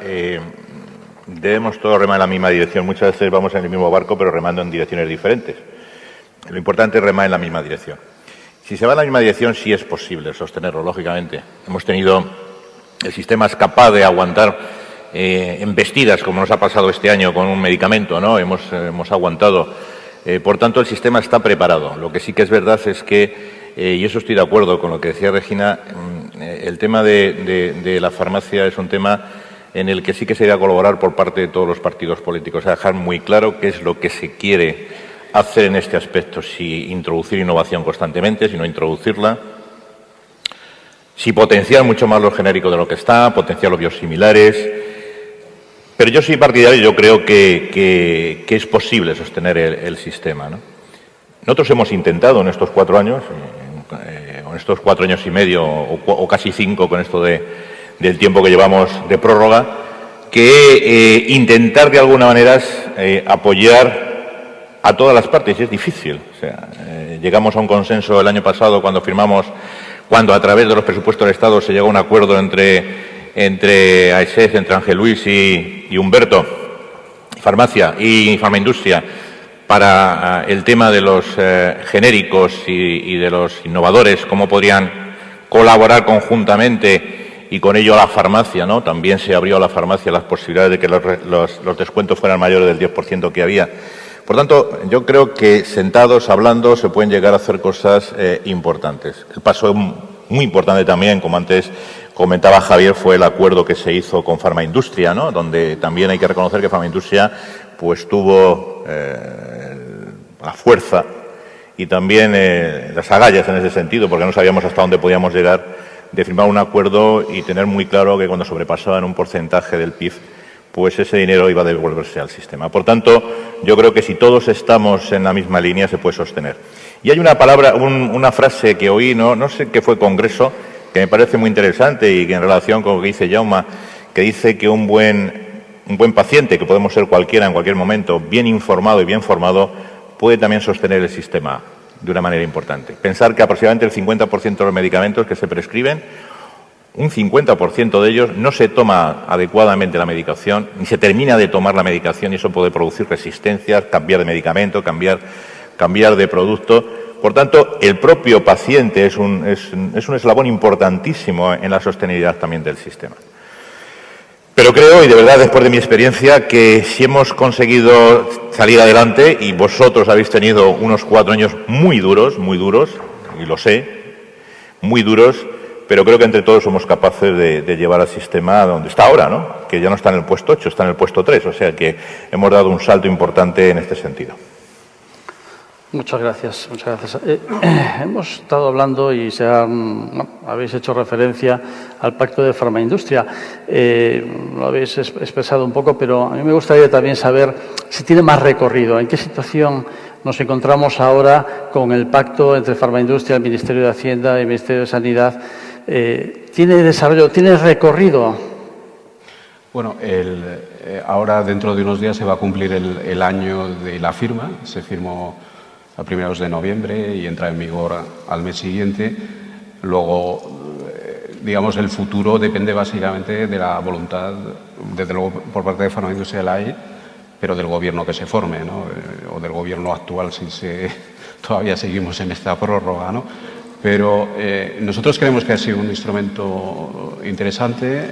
debemos todos remar en la misma dirección. Muchas veces vamos en el mismo barco, pero remando en direcciones diferentes. Lo importante es remar en la misma dirección. Si se va en la misma dirección, sí es posible sostenerlo, lógicamente. El sistema es capaz de aguantar embestidas, como nos ha pasado este año con un medicamento, ¿no? Hemos aguantado. Por tanto, el sistema está preparado. Lo que sí que es verdad es que, y eso estoy de acuerdo con lo que decía Regina, el tema de la farmacia es un tema en el que sí que se debe colaborar por parte de todos los partidos políticos, a dejar muy claro qué es lo que se quiere hacer en este aspecto, si introducir innovación constantemente, si no introducirla, si potenciar mucho más lo genérico de lo que está, potenciar los biosimilares. Pero yo soy partidario y yo creo que es posible sostener el sistema, ¿no? Nosotros hemos intentado en estos 4 años, en estos 4 años y medio o casi 5 con esto del tiempo que llevamos de prórroga, que intentar de alguna manera apoyar a todas las partes, y es difícil. O sea, llegamos a un consenso el año pasado cuando a través de los presupuestos del Estado se llegó a un acuerdo entre AESEF, entre Ángel Luis y Humberto, Farmacia y Farmaindustria, para el tema de los genéricos y de los innovadores, cómo podrían colaborar conjuntamente y con ello a la farmacia, ¿no? También se abrió a la farmacia las posibilidades de que los descuentos fueran mayores del 10% que había. Por tanto, yo creo que sentados, hablando, se pueden llegar a hacer cosas importantes. El paso muy importante también, como antes comentaba Javier, fue el acuerdo que se hizo con Farmaindustria, ¿no? Donde también hay que reconocer que Farmaindustria pues tuvo la fuerza y también las agallas en ese sentido, porque no sabíamos hasta dónde podíamos llegar, de firmar un acuerdo y tener muy claro que cuando sobrepasaban un porcentaje del PIB, pues ese dinero iba a devolverse al sistema. Por tanto, yo creo que si todos estamos en la misma línea se puede sostener. Y hay una frase que oí, no sé qué fue congreso, que me parece muy interesante y que en relación con lo que dice Jaume, que dice que un buen paciente, que podemos ser cualquiera en cualquier momento, bien informado y bien formado, puede también sostener el sistema de una manera importante. Pensar que aproximadamente el 50% de los medicamentos que se prescriben un 50% de ellos no se toma adecuadamente la medicación, ni se termina de tomar la medicación y eso puede producir resistencias, cambiar de medicamento, cambiar de producto. Por tanto, el propio paciente es un eslabón importantísimo en la sostenibilidad también del sistema. Pero creo, y de verdad después de mi experiencia, que si hemos conseguido salir adelante, y vosotros habéis tenido unos 4 años muy duros, y lo sé, muy duros, pero creo que entre todos somos capaces de llevar al sistema donde está ahora, ¿no? Que ya no está en el puesto 8, está en el puesto 3, o sea que hemos dado un salto importante en este sentido. Muchas gracias. Hemos estado hablando y habéis hecho referencia al Pacto de Farmaindustria. Lo habéis expresado un poco, pero a mí me gustaría también saber si tiene más recorrido. ¿En qué situación nos encontramos ahora con el pacto entre Farmaindustria, el Ministerio de Hacienda y el Ministerio de Sanidad? ¿Tiene desarrollo, tiene recorrido? Bueno, ahora dentro de unos días se va a cumplir el año de la firma. Se firmó a primeros de noviembre y entra en vigor al mes siguiente. Luego, digamos, el futuro depende básicamente de la voluntad, desde luego por parte de Farmaindustria de la AE, pero del gobierno que se forme, ¿no? O del gobierno actual, si todavía seguimos en esta prórroga, ¿no? Pero nosotros creemos que ha sido un instrumento interesante.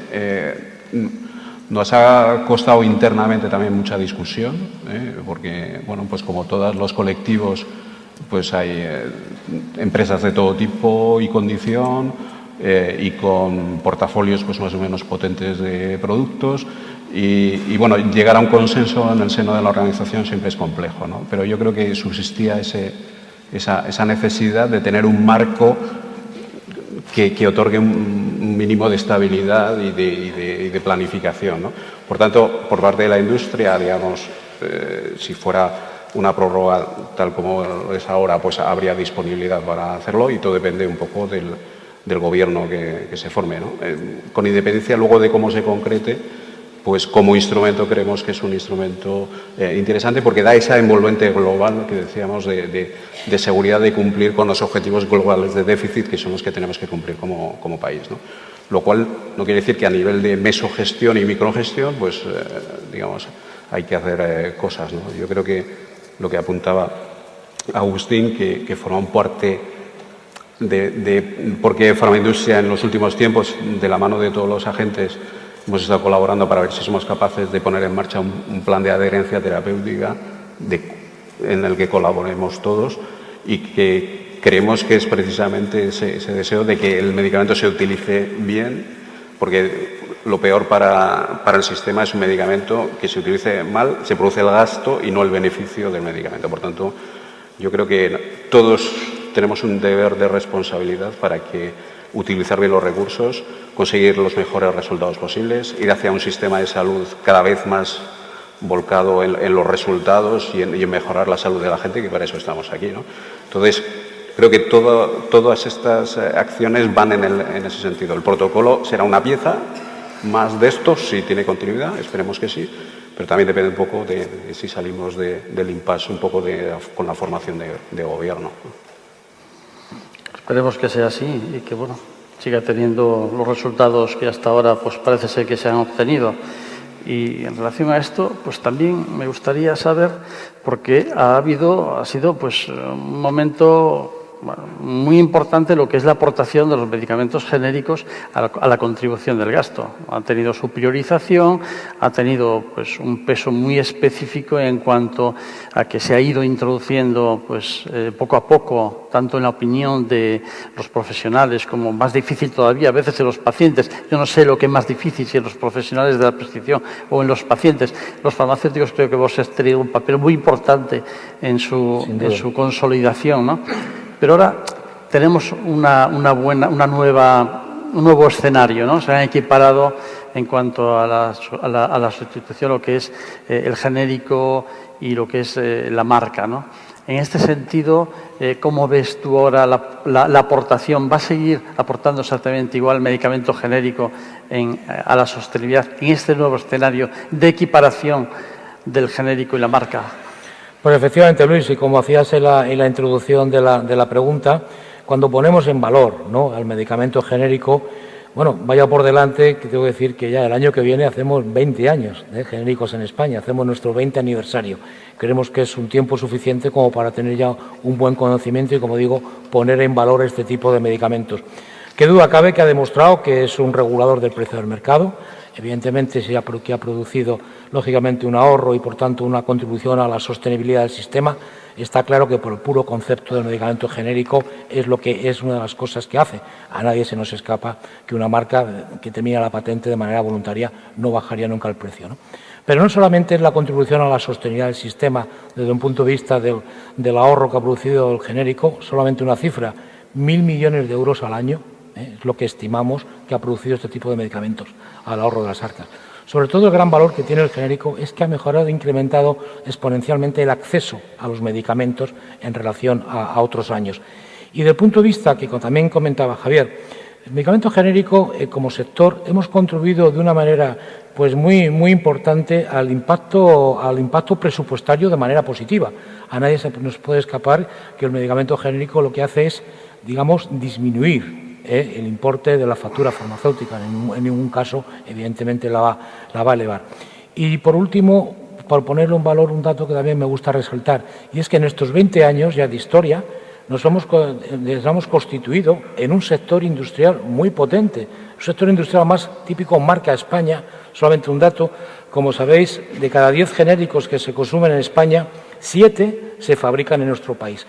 Nos ha costado internamente también mucha discusión, porque, bueno, pues como todos los colectivos, pues hay empresas de todo tipo y condición y con portafolios pues más o menos potentes de productos y bueno, llegar a un consenso en el seno de la organización siempre es complejo, ¿no? Pero yo creo que subsistía esa necesidad de tener un marco que otorgue un mínimo de estabilidad y de planificación, ¿no? Por tanto, por parte de la industria, digamos, si fuera una prórroga tal como es ahora, pues habría disponibilidad para hacerlo y todo depende un poco del gobierno que se forme, ¿no? Con independencia luego de cómo se concrete, pues como instrumento creemos que es un instrumento interesante porque da esa envolvente global que decíamos de seguridad de cumplir con los objetivos globales de déficit que son los que tenemos que cumplir como país, ¿no? Lo cual no quiere decir que a nivel de mesogestión y microgestión, pues digamos, hay que hacer cosas, ¿no? Yo creo que lo que apuntaba Agustín, que forma parte porque Farmaindustria en los últimos tiempos, de la mano de todos los agentes, hemos estado colaborando para ver si somos capaces de poner en marcha un plan de adherencia terapéutica en el que colaboremos todos y que creemos que es precisamente ese deseo de que el medicamento se utilice bien, porque lo peor para el sistema es un medicamento que se utilice mal, se produce el gasto y no el beneficio del medicamento. Por tanto, yo creo que todos tenemos un deber de responsabilidad para que utilizar bien los recursos, conseguir los mejores resultados posibles, ir hacia un sistema de salud cada vez más volcado en los resultados y en mejorar la salud de la gente, que para eso estamos aquí, ¿no? Entonces, creo que todas estas acciones van en ese sentido. El protocolo será una pieza más de esto, si tiene continuidad, esperemos que sí, pero también depende un poco de si salimos del impasse un poco con la formación de gobierno. Esperemos que sea así y que, bueno, siga teniendo los resultados que hasta ahora pues parece ser que se han obtenido. Y en relación a esto, pues también me gustaría saber, porque ha sido pues un momento muy importante lo que es la aportación de los medicamentos genéricos a la contribución del gasto. Han tenido su priorización, ha tenido pues un peso muy específico en cuanto a que se ha ido introduciendo pues poco a poco, tanto en la opinión de los profesionales como más difícil todavía a veces en los pacientes. Yo no sé lo que es más difícil, si en los profesionales de la prescripción o en los pacientes. Los farmacéuticos creo que vos habéis tenido un papel muy importante en su consolidación, ¿no? Pero ahora tenemos un nuevo escenario, ¿no? Se han equiparado en cuanto a la sustitución lo que es el genérico y lo que es la marca, ¿no? En este sentido, ¿cómo ves tú ahora la aportación? ¿Va a seguir aportando exactamente igual el medicamento genérico a la sostenibilidad en este nuevo escenario de equiparación del genérico y la marca? Pues efectivamente, Luis, y como hacías en la introducción de la pregunta, cuando ponemos en valor, ¿no?, al medicamento genérico, Bueno, vaya por delante que tengo que decir que ya el año que viene hacemos 20 años de genéricos en España, hacemos nuestro 20 aniversario. Creemos que es un tiempo suficiente como para tener ya un buen conocimiento y, como digo, poner en valor este tipo de medicamentos. Qué duda cabe que ha demostrado que es un regulador del precio del mercado. Evidentemente, que ha producido, lógicamente, un ahorro y, por tanto, una contribución a la sostenibilidad del sistema. Está claro que por el puro concepto del medicamento genérico es una de las cosas que hace. A nadie se nos escapa que una marca que termina la patente de manera voluntaria no bajaría nunca el precio, ¿no? Pero no solamente es la contribución a la sostenibilidad del sistema desde un punto de vista del ahorro que ha producido el genérico, solamente una cifra, 1.000 millones de euros al año, es lo que estimamos que ha producido este tipo de medicamentos al ahorro de las arcas. Sobre todo, el gran valor que tiene el genérico es que ha mejorado e incrementado exponencialmente el acceso a los medicamentos en relación a otros años. Y desde el punto de vista que también comentaba Javier, el medicamento genérico, como sector, hemos contribuido de una manera pues muy importante al impacto presupuestario de manera positiva. A nadie se nos puede escapar que el medicamento genérico lo que hace es, digamos, disminuir el importe de la factura farmacéutica. En ningún caso, evidentemente, la va a elevar. Y, por último, por ponerle en valor un dato que también me gusta resaltar, y es que en estos 20 años ya de historia nos hemos constituido en un sector industrial muy potente, un sector industrial más típico marca España. Solamente un dato, como sabéis, de cada 10 genéricos que se consumen en España, 7 se fabrican en nuestro país.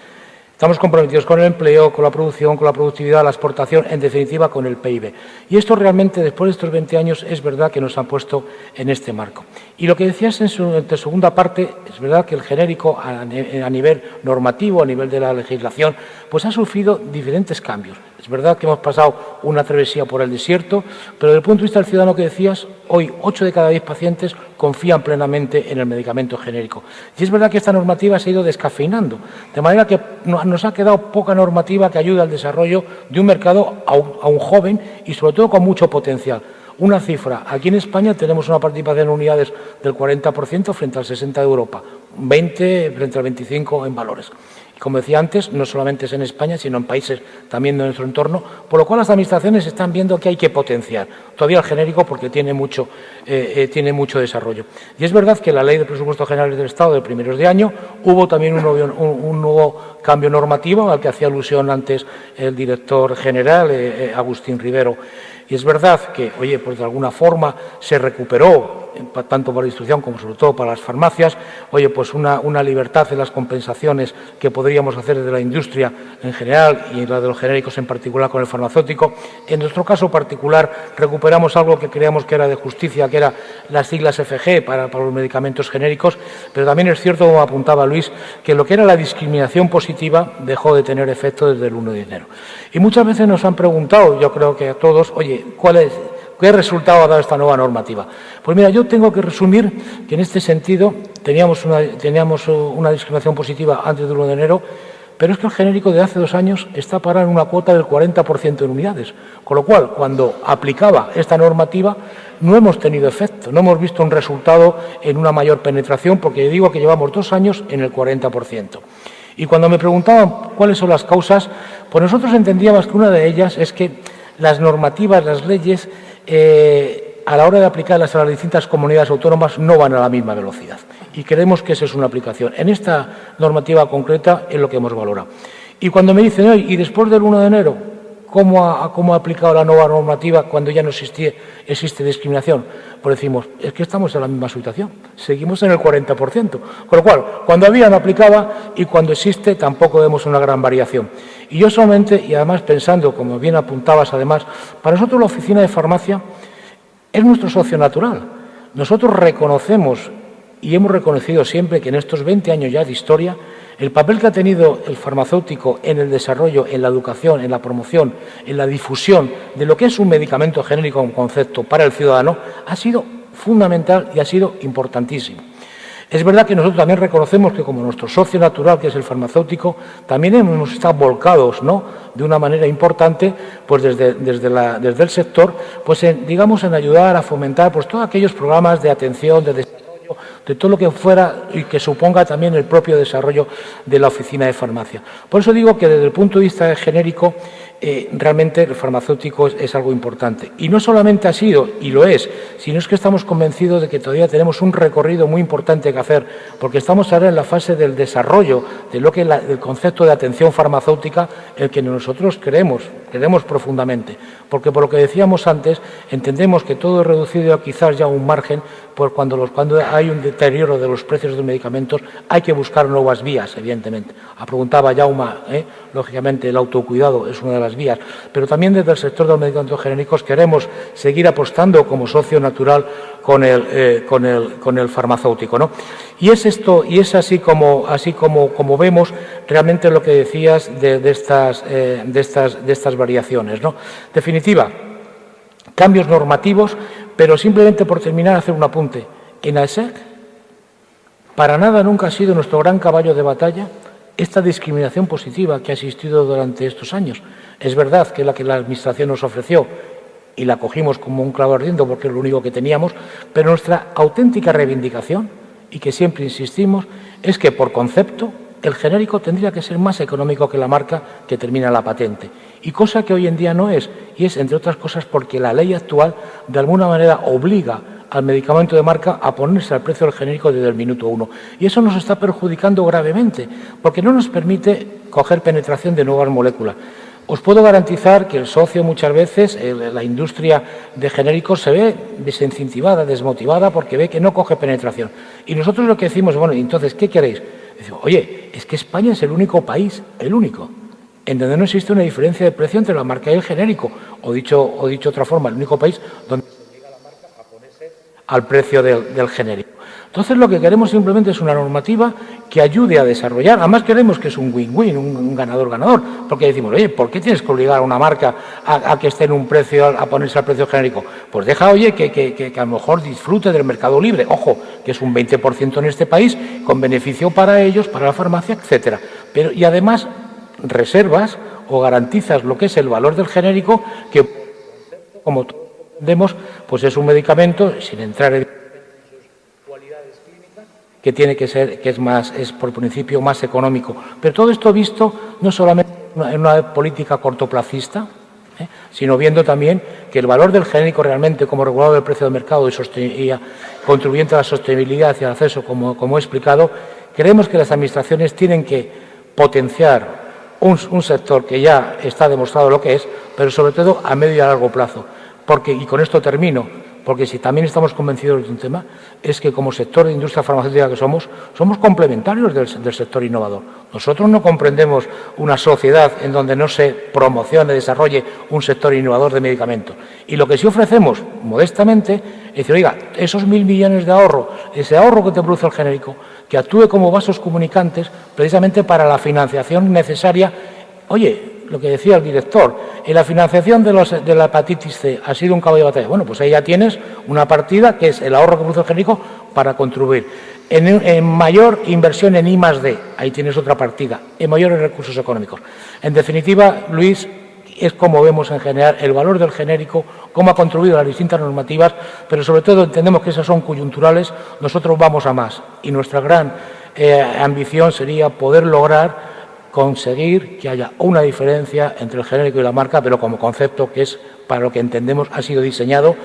Estamos comprometidos con el empleo, con la producción, con la productividad, la exportación, en definitiva, con el PIB. Y esto realmente, después de estos 20 años, es verdad que nos han puesto en este marco. Y lo que decías en su segunda parte, es verdad que el genérico, a nivel normativo, a nivel de la legislación, pues ha sufrido diferentes cambios. Es verdad que hemos pasado una travesía por el desierto, pero desde el punto de vista del ciudadano que decías, hoy 8 de cada 10 pacientes confían plenamente en el medicamento genérico. Y es verdad que esta normativa se ha ido descafeinando, de manera que nos ha quedado poca normativa que ayude al desarrollo de un mercado aún joven y, sobre todo, con mucho potencial. Una cifra, aquí en España tenemos una participación en unidades del 40% frente al 60% de Europa, 20 frente al 25% en valores. Y como decía antes, no solamente es en España, sino en países también de nuestro entorno, por lo cual las administraciones están viendo que hay que potenciar todavía el genérico porque tiene mucho desarrollo. Y es verdad que la Ley de Presupuestos Generales del Estado de primeros de año hubo también un nuevo cambio normativo al que hacía alusión antes el director general, Agustín Rivero. Y es verdad que, oye, pues de alguna forma se recuperó, tanto para la distribución como sobre todo para las farmacias, oye, pues una libertad en las compensaciones que podríamos hacer desde la industria en general y la de los genéricos en particular con el farmacéutico. En nuestro caso particular recuperamos algo que creíamos que era de justicia, que era las siglas FG para los medicamentos genéricos, pero también es cierto, como apuntaba Luis, que lo que era la discriminación positiva dejó de tener efecto desde el 1 de enero. Y muchas veces nos han preguntado, yo creo que a todos, oye, ¿qué resultado ha dado esta nueva normativa? Pues mira, yo tengo que resumir que en este sentido teníamos una discriminación positiva antes del 1 de enero, pero es que el genérico de hace 2 años está parado en una cuota del 40% en unidades, con lo cual, cuando aplicaba esta normativa, no hemos tenido efecto, no hemos visto un resultado en una mayor penetración, porque digo que llevamos 2 años en el 40%. Y cuando me preguntaban cuáles son las causas, pues nosotros entendíamos que una de ellas es que las normativas, las leyes, a la hora de aplicarlas a las distintas comunidades autónomas no van a la misma velocidad. Y creemos que esa es una aplicación. En esta normativa concreta es lo que hemos valorado. Y cuando me dicen, oye, ¿y después del 1 de enero cómo ha aplicado la nueva normativa cuando ya no existe discriminación? Pues decimos, es que estamos en la misma situación, seguimos en el 40%. Con lo cual, cuando había no aplicaba y cuando existe tampoco vemos una gran variación. Y yo solamente, y además pensando, como bien apuntabas además, para nosotros la oficina de farmacia es nuestro socio natural. Nosotros reconocemos y hemos reconocido siempre que en estos 20 años ya de historia, el papel que ha tenido el farmacéutico en el desarrollo, en la educación, en la promoción, en la difusión de lo que es un medicamento genérico como concepto para el ciudadano, ha sido fundamental y ha sido importantísimo. Es verdad que nosotros también reconocemos que como nuestro socio natural, que es el farmacéutico, también hemos estado volcados, ¿no?, de una manera importante, pues desde el sector, pues en ayudar a fomentar pues todos aquellos programas de atención, de desarrollo de todo lo que fuera y que suponga también el propio desarrollo de la oficina de farmacia. Por eso digo que desde el punto de vista genérico, realmente el farmacéutico es algo importante. Y no solamente ha sido, y lo es, sino es que estamos convencidos de que todavía tenemos un recorrido muy importante que hacer, porque estamos ahora en la fase del desarrollo de lo que el concepto de atención farmacéutica, el que nosotros creemos profundamente. Porque por lo que decíamos antes, entendemos que todo es reducido a quizás ya un margen, pues cuando hay un deterioro de los precios de los medicamentos hay que buscar nuevas vías, evidentemente. Preguntaba Jaume, lógicamente el autocuidado es una de las vías, pero también desde el sector de los medicamentos genéricos queremos seguir apostando como socio natural con el farmacéutico, ¿no? Y es esto, y es así como vemos realmente lo que decías de estas variaciones, ¿no? Definitiva, cambios normativos, pero simplemente por terminar hacer un apunte. En AESEC, para nada nunca ha sido nuestro gran caballo de batalla esta discriminación positiva que ha existido durante estos años. Es verdad que la Administración nos ofreció y la cogimos como un clavo ardiendo porque es lo único que teníamos, pero nuestra auténtica reivindicación, y que siempre insistimos, es que por concepto el genérico tendría que ser más económico que la marca que termina la patente. Y cosa que hoy en día no es, y es, entre otras cosas, porque la ley actual de alguna manera obliga al medicamento de marca a ponerse al precio del genérico desde el minuto 1. Y eso nos está perjudicando gravemente, porque no nos permite coger penetración de nuevas moléculas. Os puedo garantizar que el socio muchas veces, la industria de genéricos, se ve desincentivada, desmotivada, porque ve que no coge penetración. Y nosotros lo que decimos, bueno, entonces, ¿qué queréis? Decimos, oye, es que España es el único país, el único, en donde no existe una diferencia de precio entre la marca y el genérico. O dicho de otra forma, el único país donde se obliga a la marca a ponerse al precio del genérico. Entonces, lo que queremos simplemente es una normativa que ayude a desarrollar. Además, queremos que es un win-win, un ganador-ganador, porque decimos, oye, ¿por qué tienes que obligar a una marca a que esté en un precio, a ponerse al precio genérico? Pues deja, oye, que a lo mejor disfrute del mercado libre. Ojo, que es un 20% en este país, con beneficio para ellos, para la farmacia, etcétera. Pero, y además, reservas o garantizas lo que es el valor del genérico, que, como todos entendemos, pues es un medicamento, sin entrar en que tiene que ser, que es por principio más económico. Pero todo esto visto no solamente en una política cortoplacista, sino viendo también que el valor del genérico realmente como regulador del precio del mercado y contribuyente a la sostenibilidad y al acceso, como he explicado, creemos que las administraciones tienen que potenciar un sector que ya está demostrado lo que es, pero sobre todo a medio y a largo plazo. Porque, y con esto termino, porque si también estamos convencidos de un tema, es que como sector de industria farmacéutica que somos complementarios del sector innovador. Nosotros no comprendemos una sociedad en donde no se promocione, desarrolle un sector innovador de medicamentos. Y lo que sí ofrecemos, modestamente, es decir, oiga, esos 1.000 millones de ahorro, ese ahorro que te produce el genérico, que actúe como vasos comunicantes precisamente para la financiación necesaria. Oye, lo que decía el director, en la financiación de la hepatitis C ha sido un caballo de batalla. Bueno, pues ahí ya tienes una partida que es el ahorro que produce el genérico para contribuir. En mayor inversión en I+D, ahí tienes otra partida, en mayores recursos económicos. En definitiva, Luis, es como vemos en general el valor del genérico, cómo ha contribuido a las distintas normativas, pero sobre todo entendemos que esas son coyunturales, nosotros vamos a más. Y nuestra gran ambición sería poder lograr conseguir que haya una diferencia entre el genérico y la marca, pero como concepto que es para lo que entendemos ha sido diseñado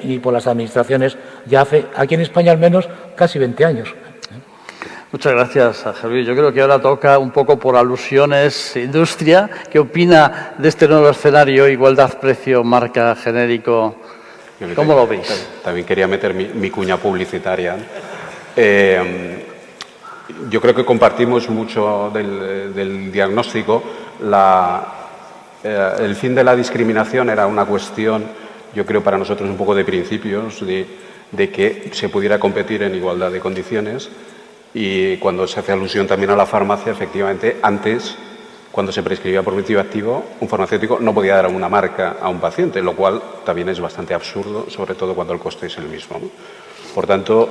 y por las administraciones ya hace, aquí en España al menos, casi 20 años. Muchas gracias, Javier. Yo creo que ahora toca un poco por alusiones industria. ¿Qué opina de este nuevo escenario, igualdad, precio, marca, genérico? ¿Cómo lo veis? También quería meter mi cuña publicitaria. Yo creo que compartimos mucho del diagnóstico. El fin de la discriminación era una cuestión, yo creo, para nosotros un poco de principios, de que se pudiera competir en igualdad de condiciones. Y cuando se hace alusión también a la farmacia, efectivamente, antes, cuando se prescribía por principio activo, un farmacéutico no podía dar una marca a un paciente, lo cual también es bastante absurdo, sobre todo cuando el coste es el mismo, ¿no? Por tanto,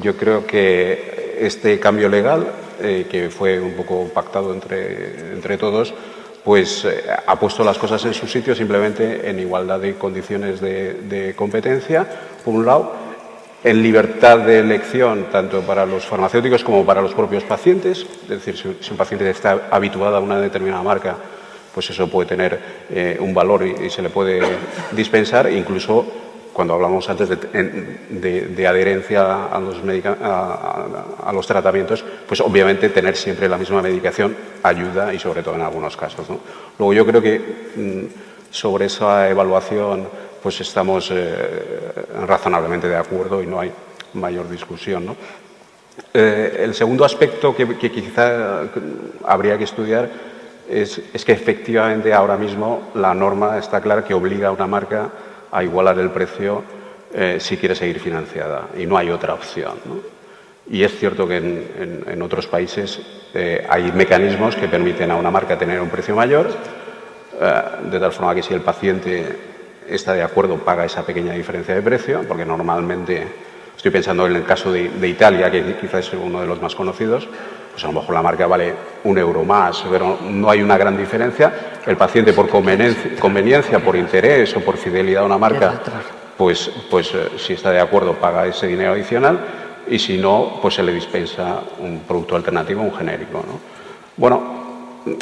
yo creo que este cambio legal, que fue un poco pactado entre todos, pues ha puesto las cosas en su sitio, simplemente en igualdad de condiciones de competencia, por un lado, en libertad de elección, tanto para los farmacéuticos como para los propios pacientes. Es decir, si un paciente está habituado a una determinada marca, pues eso puede tener un valor y se le puede dispensar. Incluso cuando hablamos antes de adherencia a los tratamientos, pues obviamente tener siempre la misma medicación ayuda, y sobre todo en algunos casos, ¿no? Luego yo creo que sobre esa evaluación pues estamos razonablemente de acuerdo y no hay mayor discusión, ¿no? El segundo aspecto que quizá habría que estudiar es que efectivamente ahora mismo la norma está clara que obliga a una marca a igualar el precio si quiere seguir financiada, y no hay otra opción, ¿no? Y es cierto que en otros países hay mecanismos que permiten a una marca tener un precio mayor, de tal forma que si el paciente está de acuerdo paga esa pequeña diferencia de precio, porque normalmente, estoy pensando en el caso de Italia, que quizás es uno de los más conocidos, pues a lo mejor la marca vale €1 más, pero no hay una gran diferencia. El paciente, por conveniencia, por interés o por fidelidad a una marca, pues si está de acuerdo paga ese dinero adicional, y si no, pues se le dispensa un producto alternativo, un genérico, ¿no? Bueno,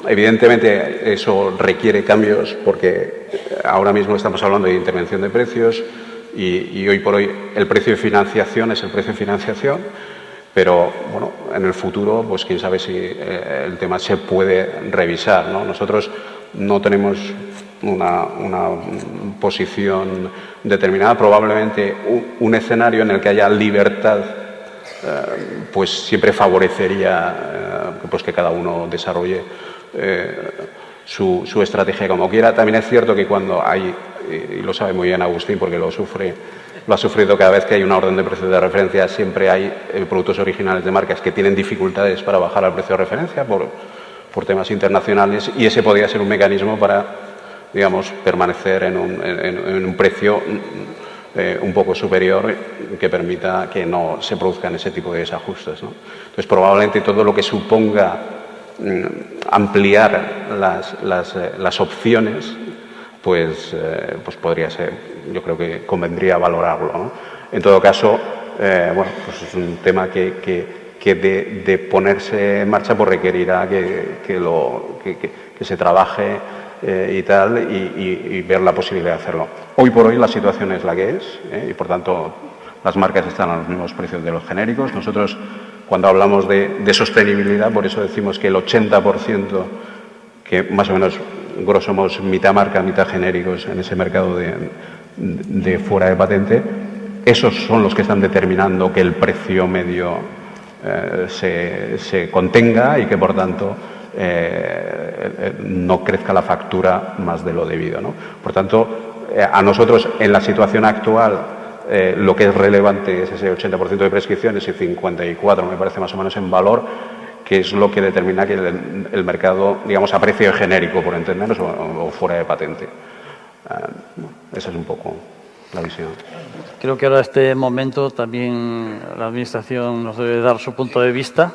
evidentemente eso requiere cambios, porque ahora mismo estamos hablando de intervención de precios y hoy por hoy el precio de financiación es el precio de financiación, pero bueno, en el futuro, pues quién sabe si el tema se puede revisar, ¿no? Nosotros no tenemos una posición determinada. Probablemente un escenario en el que haya libertad pues siempre favorecería pues que cada uno desarrolle su estrategia como quiera. También es cierto que cuando hay, y lo sabe muy bien Agustín porque lo ha sufrido cada vez que hay una orden de precios de referencia, siempre hay productos originales de marcas que tienen dificultades para bajar al precio de referencia por temas internacionales, y ese podría ser un mecanismo para, digamos, permanecer en un precio un poco superior que permita que no se produzcan ese tipo de desajustes, ¿no? Entonces, probablemente todo lo que suponga ampliar las opciones, pues podría ser, yo creo que convendría valorarlo, ¿no? En todo caso, bueno, pues es un tema que de ponerse en marcha pues requerirá que se trabaje y tal, y ver la posibilidad de hacerlo. Hoy por hoy la situación es la que es, y por tanto las marcas están a los mismos precios de los genéricos. Nosotros, cuando hablamos de sostenibilidad, por eso decimos que el 80%, que más o menos grosso modo mitad marca, mitad genéricos en ese mercado de fuera de patente, esos son los que están determinando que el precio medio se contenga y que por tanto no crezca la factura más de lo debido, ¿no? Por tanto, a nosotros en la situación actual lo que es relevante es ese 80% de prescripciones y 54 me parece más o menos en valor, que es lo que determina que el mercado, digamos, a precio genérico, por entendernos, o fuera de patente. Esa es un poco la visión. Creo que ahora en este momento también la Administración nos debe dar su punto de vista.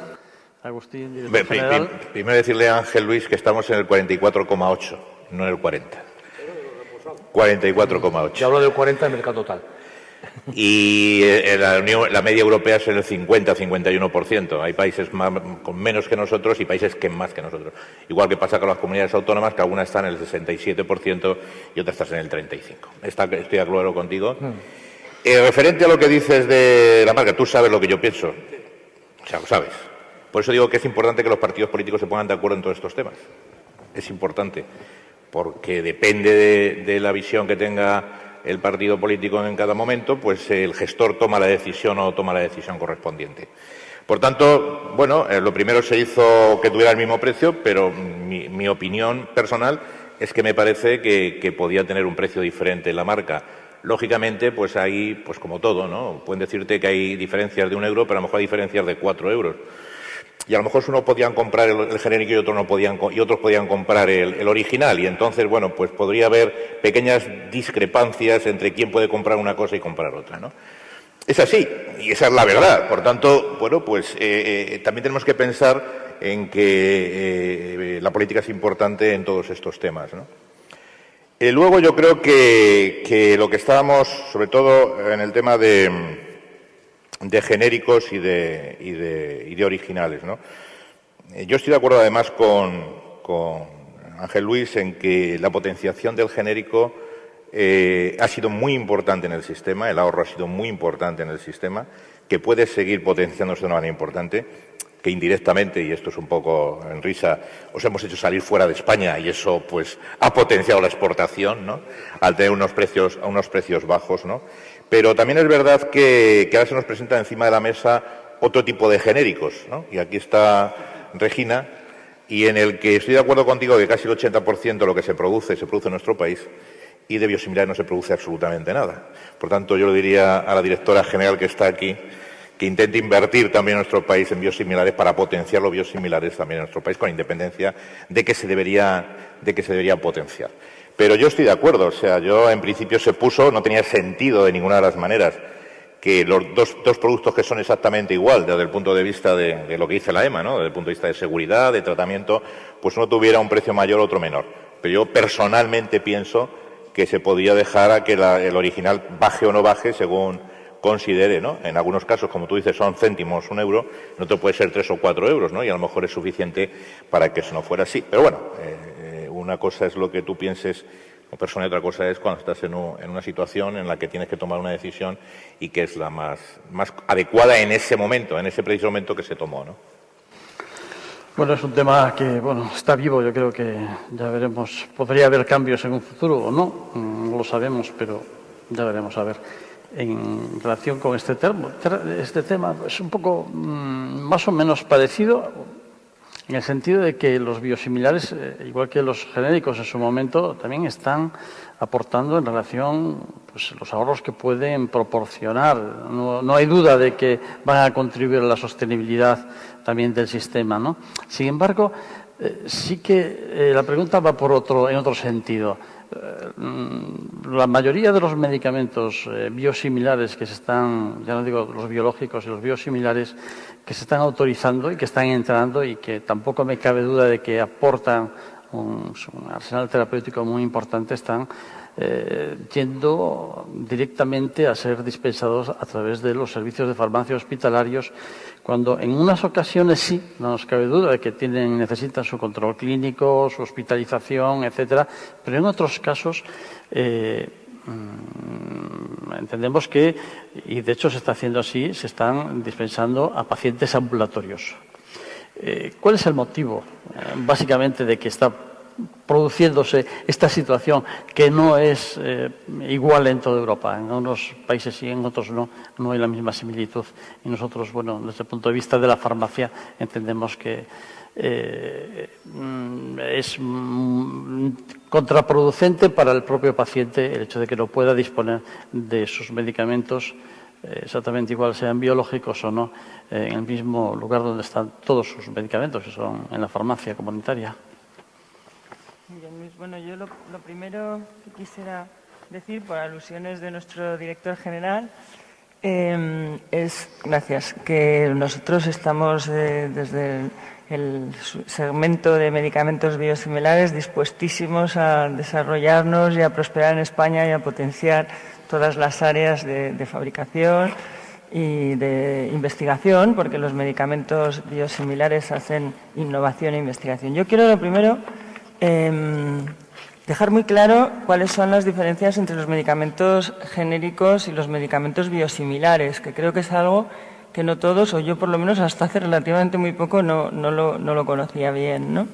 Agustín, director general. Primero decirle a Ángel Luis que estamos en el 44,8, no en el 40. 44,8. Yo hablo del 40 en mercado total. Y la media europea es en el 50-51%. Hay países con menos que nosotros y países que más que nosotros. Igual que pasa con las comunidades autónomas, que algunas están en el 67% y otras están en el 35%. Estoy de acuerdo contigo. Referente a lo que dices de la marca, tú sabes lo que yo pienso. O sea, lo sabes. Por eso digo que es importante que los partidos políticos se pongan de acuerdo en todos estos temas. Es importante, porque depende de la visión que tenga el partido político en cada momento, pues el gestor toma la decisión o toma la decisión correspondiente. Por tanto, bueno, lo primero se hizo que tuviera el mismo precio, pero mi opinión personal es que me parece que podía tener un precio diferente la marca. Lógicamente, pues ahí, pues como todo, ¿no? Pueden decirte que hay diferencias de €1, pero a lo mejor hay diferencias de €4. Y a lo mejor unos podían comprar el genérico y otros podían comprar el original. Y entonces, bueno, pues podría haber pequeñas discrepancias entre quién puede comprar una cosa y comprar otra, ¿no? Es así, y esa es la verdad. Por tanto, bueno, pues también tenemos que pensar en que la política es importante en todos estos temas, ¿no? Luego yo creo que lo que estábamos, sobre todo en el tema de genéricos y de originales, ¿no? Yo estoy de acuerdo además con Ángel Luis en que la potenciación del genérico ha sido muy importante en el sistema, el ahorro ha sido muy importante en el sistema, que puede seguir potenciándose de una manera importante, que indirectamente, y esto es un poco en risa, os hemos hecho salir fuera de España y eso pues ha potenciado la exportación, ¿no? Al tener unos precios bajos, ¿no? Pero también es verdad que ahora se nos presenta encima de la mesa otro tipo de genéricos, ¿no? Y aquí está Regina, y en el que estoy de acuerdo contigo que casi el 80% de lo que se produce en nuestro país, y de biosimilares no se produce absolutamente nada. Por tanto, yo le diría a la directora general que está aquí que intente invertir también en nuestro país en biosimilares para potenciar los biosimilares también en nuestro país, con independencia de que se debería potenciar. Pero yo estoy de acuerdo, o sea, yo en principio no tenía sentido de ninguna de las maneras que los dos productos que son exactamente igual desde el punto de vista de lo que dice la EMA, ¿no? Desde el punto de vista de seguridad, de tratamiento, pues uno tuviera un precio mayor o otro menor. Pero yo personalmente pienso que se podría dejar a que el original baje o no baje según considere, ¿no? En algunos casos, como tú dices, son céntimos, 1 euro, en otro puede ser 3 o 4 euros, ¿no? Y a lo mejor es suficiente para que eso no fuera así. Pero bueno, una cosa es lo que tú pienses como persona y otra cosa es cuando estás en una situación en la que tienes que tomar una decisión y que es la más adecuada en ese momento, en ese preciso momento que se tomó, ¿no? Bueno, es un tema que, está vivo. Yo creo que ya veremos. Podría haber cambios en un futuro o no. No lo sabemos, pero ya veremos a ver. En relación con este tema es un poco más o menos parecido en el sentido de que los biosimilares, igual que los genéricos en su momento, también están aportando en relación pues los ahorros que pueden proporcionar. No hay duda de que van a contribuir a la sostenibilidad también del sistema, ¿no? Sin embargo, sí que la pregunta va en otro sentido. La mayoría de los medicamentos biosimilares que se están, ya no digo los biológicos y los biosimilares, que se están autorizando y que están entrando y que tampoco me cabe duda de que aportan un arsenal terapéutico muy importante, están yendo directamente a ser dispensados a través de los servicios de farmacia hospitalarios, cuando en unas ocasiones sí, no nos cabe duda de que necesitan su control clínico, su hospitalización, etcétera, pero en otros casos entendemos que, y de hecho se está haciendo así, se están dispensando a pacientes ambulatorios. ¿Cuál es el motivo, básicamente, de que está produciéndose esta situación que no es igual en toda Europa? En unos países sí, en otros no hay la misma similitud. Y nosotros, desde el punto de vista de la farmacia, entendemos que es contraproducente para el propio paciente el hecho de que no pueda disponer de sus medicamentos exactamente igual, sean biológicos o no, en el mismo lugar donde están todos sus medicamentos, que son en la farmacia comunitaria. Bueno, yo lo primero que quisiera decir, por alusiones de nuestro director general, es, gracias, que nosotros estamos desde el segmento de medicamentos biosimilares dispuestísimos a desarrollarnos y a prosperar en España y a potenciar todas las áreas de fabricación y de investigación, porque los medicamentos biosimilares hacen innovación e investigación. Yo quiero, lo primero, dejar muy claro cuáles son las diferencias entre los medicamentos genéricos y los medicamentos biosimilares, que creo que es algo que no todos, o yo por lo menos hasta hace relativamente muy poco, no lo conocía bien, ¿no?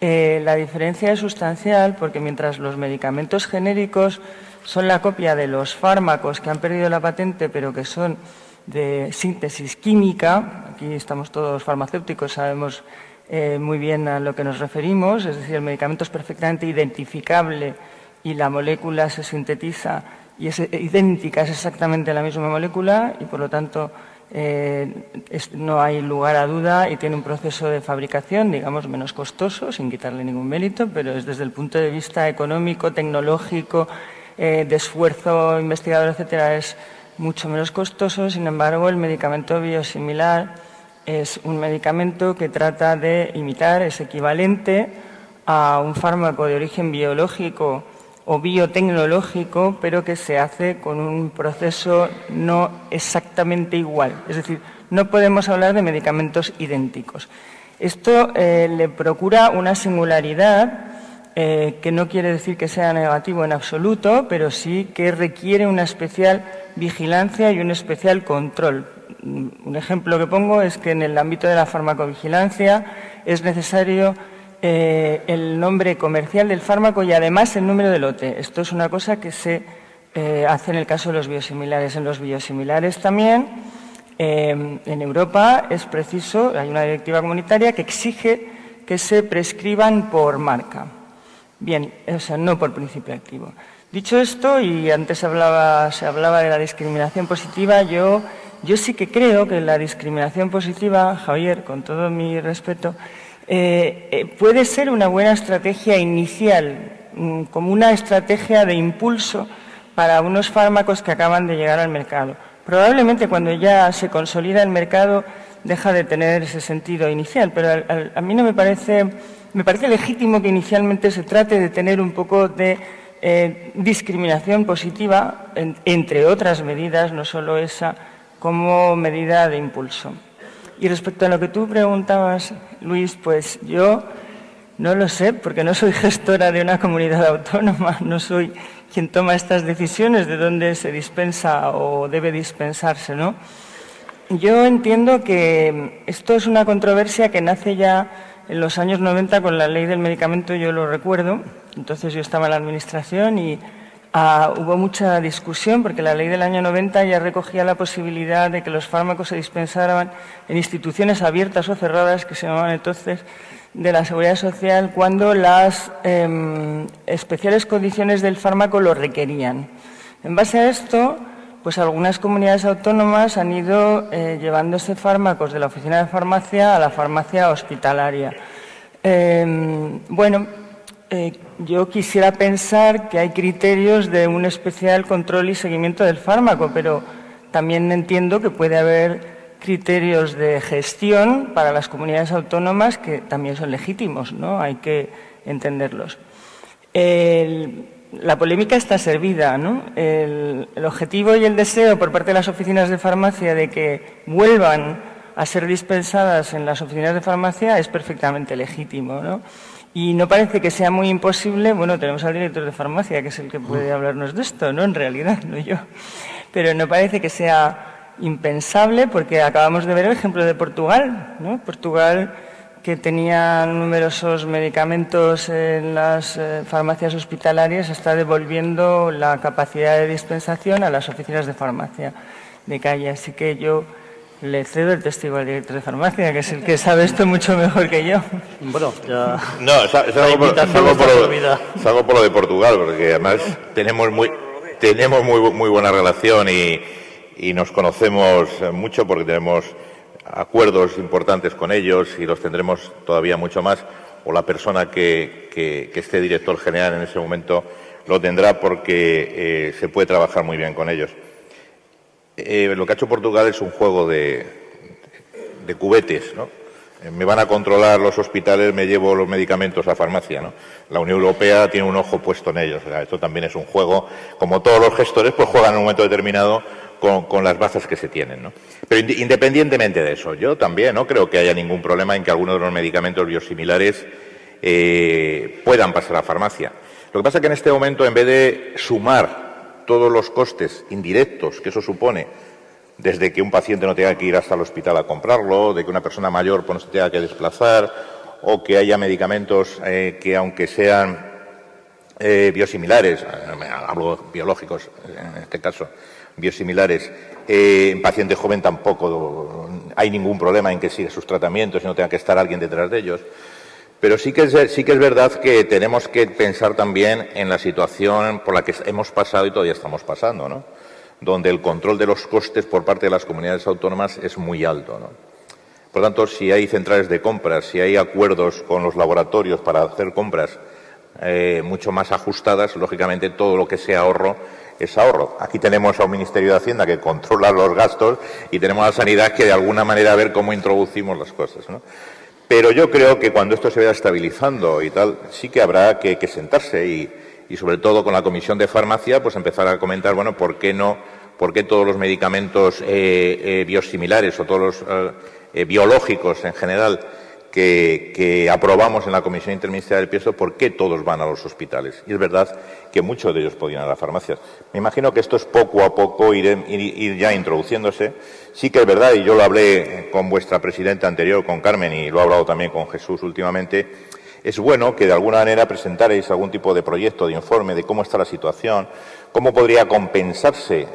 La diferencia es sustancial porque mientras los medicamentos genéricos son la copia de los fármacos que han perdido la patente pero que son de síntesis química, aquí estamos todos farmacéuticos, sabemos muy bien a lo que nos referimos, es decir, el medicamento es perfectamente identificable y la molécula se sintetiza y es idéntica, es exactamente la misma molécula y por lo tanto no hay lugar a duda y tiene un proceso de fabricación, digamos, menos costoso, sin quitarle ningún mérito, pero es desde el punto de vista económico, tecnológico, de esfuerzo investigador, etcétera, es mucho menos costoso. Sin embargo, el medicamento biosimilar es un medicamento que trata de imitar, es equivalente a un fármaco de origen biológico o biotecnológico, pero que se hace con un proceso no exactamente igual. Es decir, no podemos hablar de medicamentos idénticos. Esto le procura una singularidad que no quiere decir que sea negativo en absoluto, pero sí que requiere una especial vigilancia y un especial control. Un ejemplo que pongo es que en el ámbito de la farmacovigilancia es necesario el nombre comercial del fármaco y además el número de lote. Esto es una cosa que se hace en el caso de los biosimilares. En los biosimilares también, en Europa es preciso, hay una directiva comunitaria que exige que se prescriban por marca. Bien, o sea, no por principio activo. Dicho esto, y antes se hablaba de la discriminación positiva, yo sí que creo que la discriminación positiva, Javier, con todo mi respeto, puede ser una buena estrategia inicial, como una estrategia de impulso para unos fármacos que acaban de llegar al mercado. Probablemente cuando ya se consolida el mercado deja de tener ese sentido inicial, pero a mí no me parece legítimo que inicialmente se trate de tener un poco de discriminación positiva, entre otras medidas, no solo esa, como medida de impulso. Y respecto a lo que tú preguntabas, Luis, pues yo no lo sé, porque no soy gestora de una comunidad autónoma, no soy quien toma estas decisiones de dónde se dispensa o debe dispensarse, ¿no? Yo entiendo que esto es una controversia que nace ya en los años 90 con la ley del medicamento, yo lo recuerdo, entonces yo estaba en la administración y hubo mucha discusión porque la ley del año 90 ya recogía la posibilidad de que los fármacos se dispensaran en instituciones abiertas o cerradas, que se llamaban entonces de la Seguridad Social, cuando las especiales condiciones del fármaco lo requerían. En base a esto, pues algunas comunidades autónomas han ido llevándose fármacos de la oficina de farmacia a la farmacia hospitalaria. Yo quisiera pensar que hay criterios de un especial control y seguimiento del fármaco, pero también entiendo que puede haber criterios de gestión para las comunidades autónomas que también son legítimos, ¿no? Hay que entenderlos. La polémica está servida, ¿no? El objetivo y el deseo por parte de las oficinas de farmacia de que vuelvan a ser dispensadas en las oficinas de farmacia es perfectamente legítimo, ¿no? Y no parece que sea muy imposible, bueno, tenemos al director de farmacia, que es el que puede hablarnos de esto, ¿no? En realidad, no yo. Pero no parece que sea impensable, porque acabamos de ver el ejemplo de Portugal, ¿no? Portugal, que tenía numerosos medicamentos en las farmacias hospitalarias, está devolviendo la capacidad de dispensación a las oficinas de farmacia de calle. Así que yo le cedo el testigo al director de farmacia, que es el que sabe esto mucho mejor que yo. Bueno, ya... No, salgo por lo de Portugal, porque además tenemos muy buena relación y nos conocemos mucho porque tenemos acuerdos importantes con ellos y los tendremos todavía mucho más, o la persona que esté director general en ese momento lo tendrá porque se puede trabajar muy bien con ellos. Lo que ha hecho Portugal es un juego de cubetes, ¿no? Me van a controlar los hospitales, me llevo los medicamentos a farmacia, ¿no? La Unión Europea tiene un ojo puesto en ellos. O sea, esto también es un juego, como todos los gestores, pues juegan en un momento determinado con las bazas que se tienen, ¿no? Pero independientemente de eso, yo también no creo que haya ningún problema en que algunos de los medicamentos biosimilares puedan pasar a farmacia. Lo que pasa es que en este momento, en vez de sumar todos los costes indirectos que eso supone, desde que un paciente no tenga que ir hasta el hospital a comprarlo, de que una persona mayor pues, no se tenga que desplazar, o que haya medicamentos que, aunque sean biosimilares, hablo biológicos en este caso, biosimilares, en paciente joven tampoco hay ningún problema en que siga sus tratamientos y no tenga que estar alguien detrás de ellos. Pero sí que es verdad que tenemos que pensar también en la situación por la que hemos pasado y todavía estamos pasando, ¿no? Donde el control de los costes por parte de las comunidades autónomas es muy alto, ¿no? Por lo tanto, si hay centrales de compras, si hay acuerdos con los laboratorios para hacer compras mucho más ajustadas, lógicamente todo lo que sea ahorro es ahorro. Aquí tenemos a un Ministerio de Hacienda que controla los gastos y tenemos a la Sanidad que de alguna manera ver cómo introducimos las cosas, ¿no? Pero yo creo que cuando esto se vaya estabilizando y tal, sí que habrá que sentarse y y sobre todo con la Comisión de Farmacia, pues empezar a comentar, bueno, ¿por qué todos los medicamentos biosimilares o todos los biológicos en general que aprobamos en la Comisión Interministerial del Peso, ¿por qué todos van a los hospitales? Y es verdad que muchos de ellos podían ir a las farmacias. Me imagino que esto es poco a poco ir ya introduciéndose. Sí que es verdad, y yo lo hablé con vuestra presidenta anterior, con Carmen, y lo he hablado también con Jesús últimamente, es bueno que de alguna manera presentarais algún tipo de proyecto, de informe, de cómo está la situación, cómo podría compensarse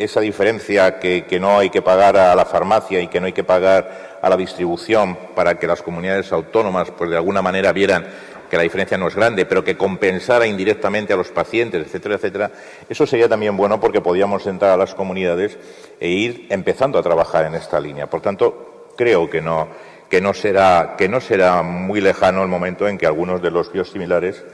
esa diferencia que no hay que pagar a la farmacia y que no hay que pagar a la distribución para que las comunidades autónomas, pues de alguna manera vieran que la diferencia no es grande, pero que compensara indirectamente a los pacientes, etcétera, etcétera. Eso sería también bueno porque podíamos entrar a las comunidades e ir empezando a trabajar en esta línea. Por tanto, creo que no será muy lejano el momento en que algunos de los biosimilares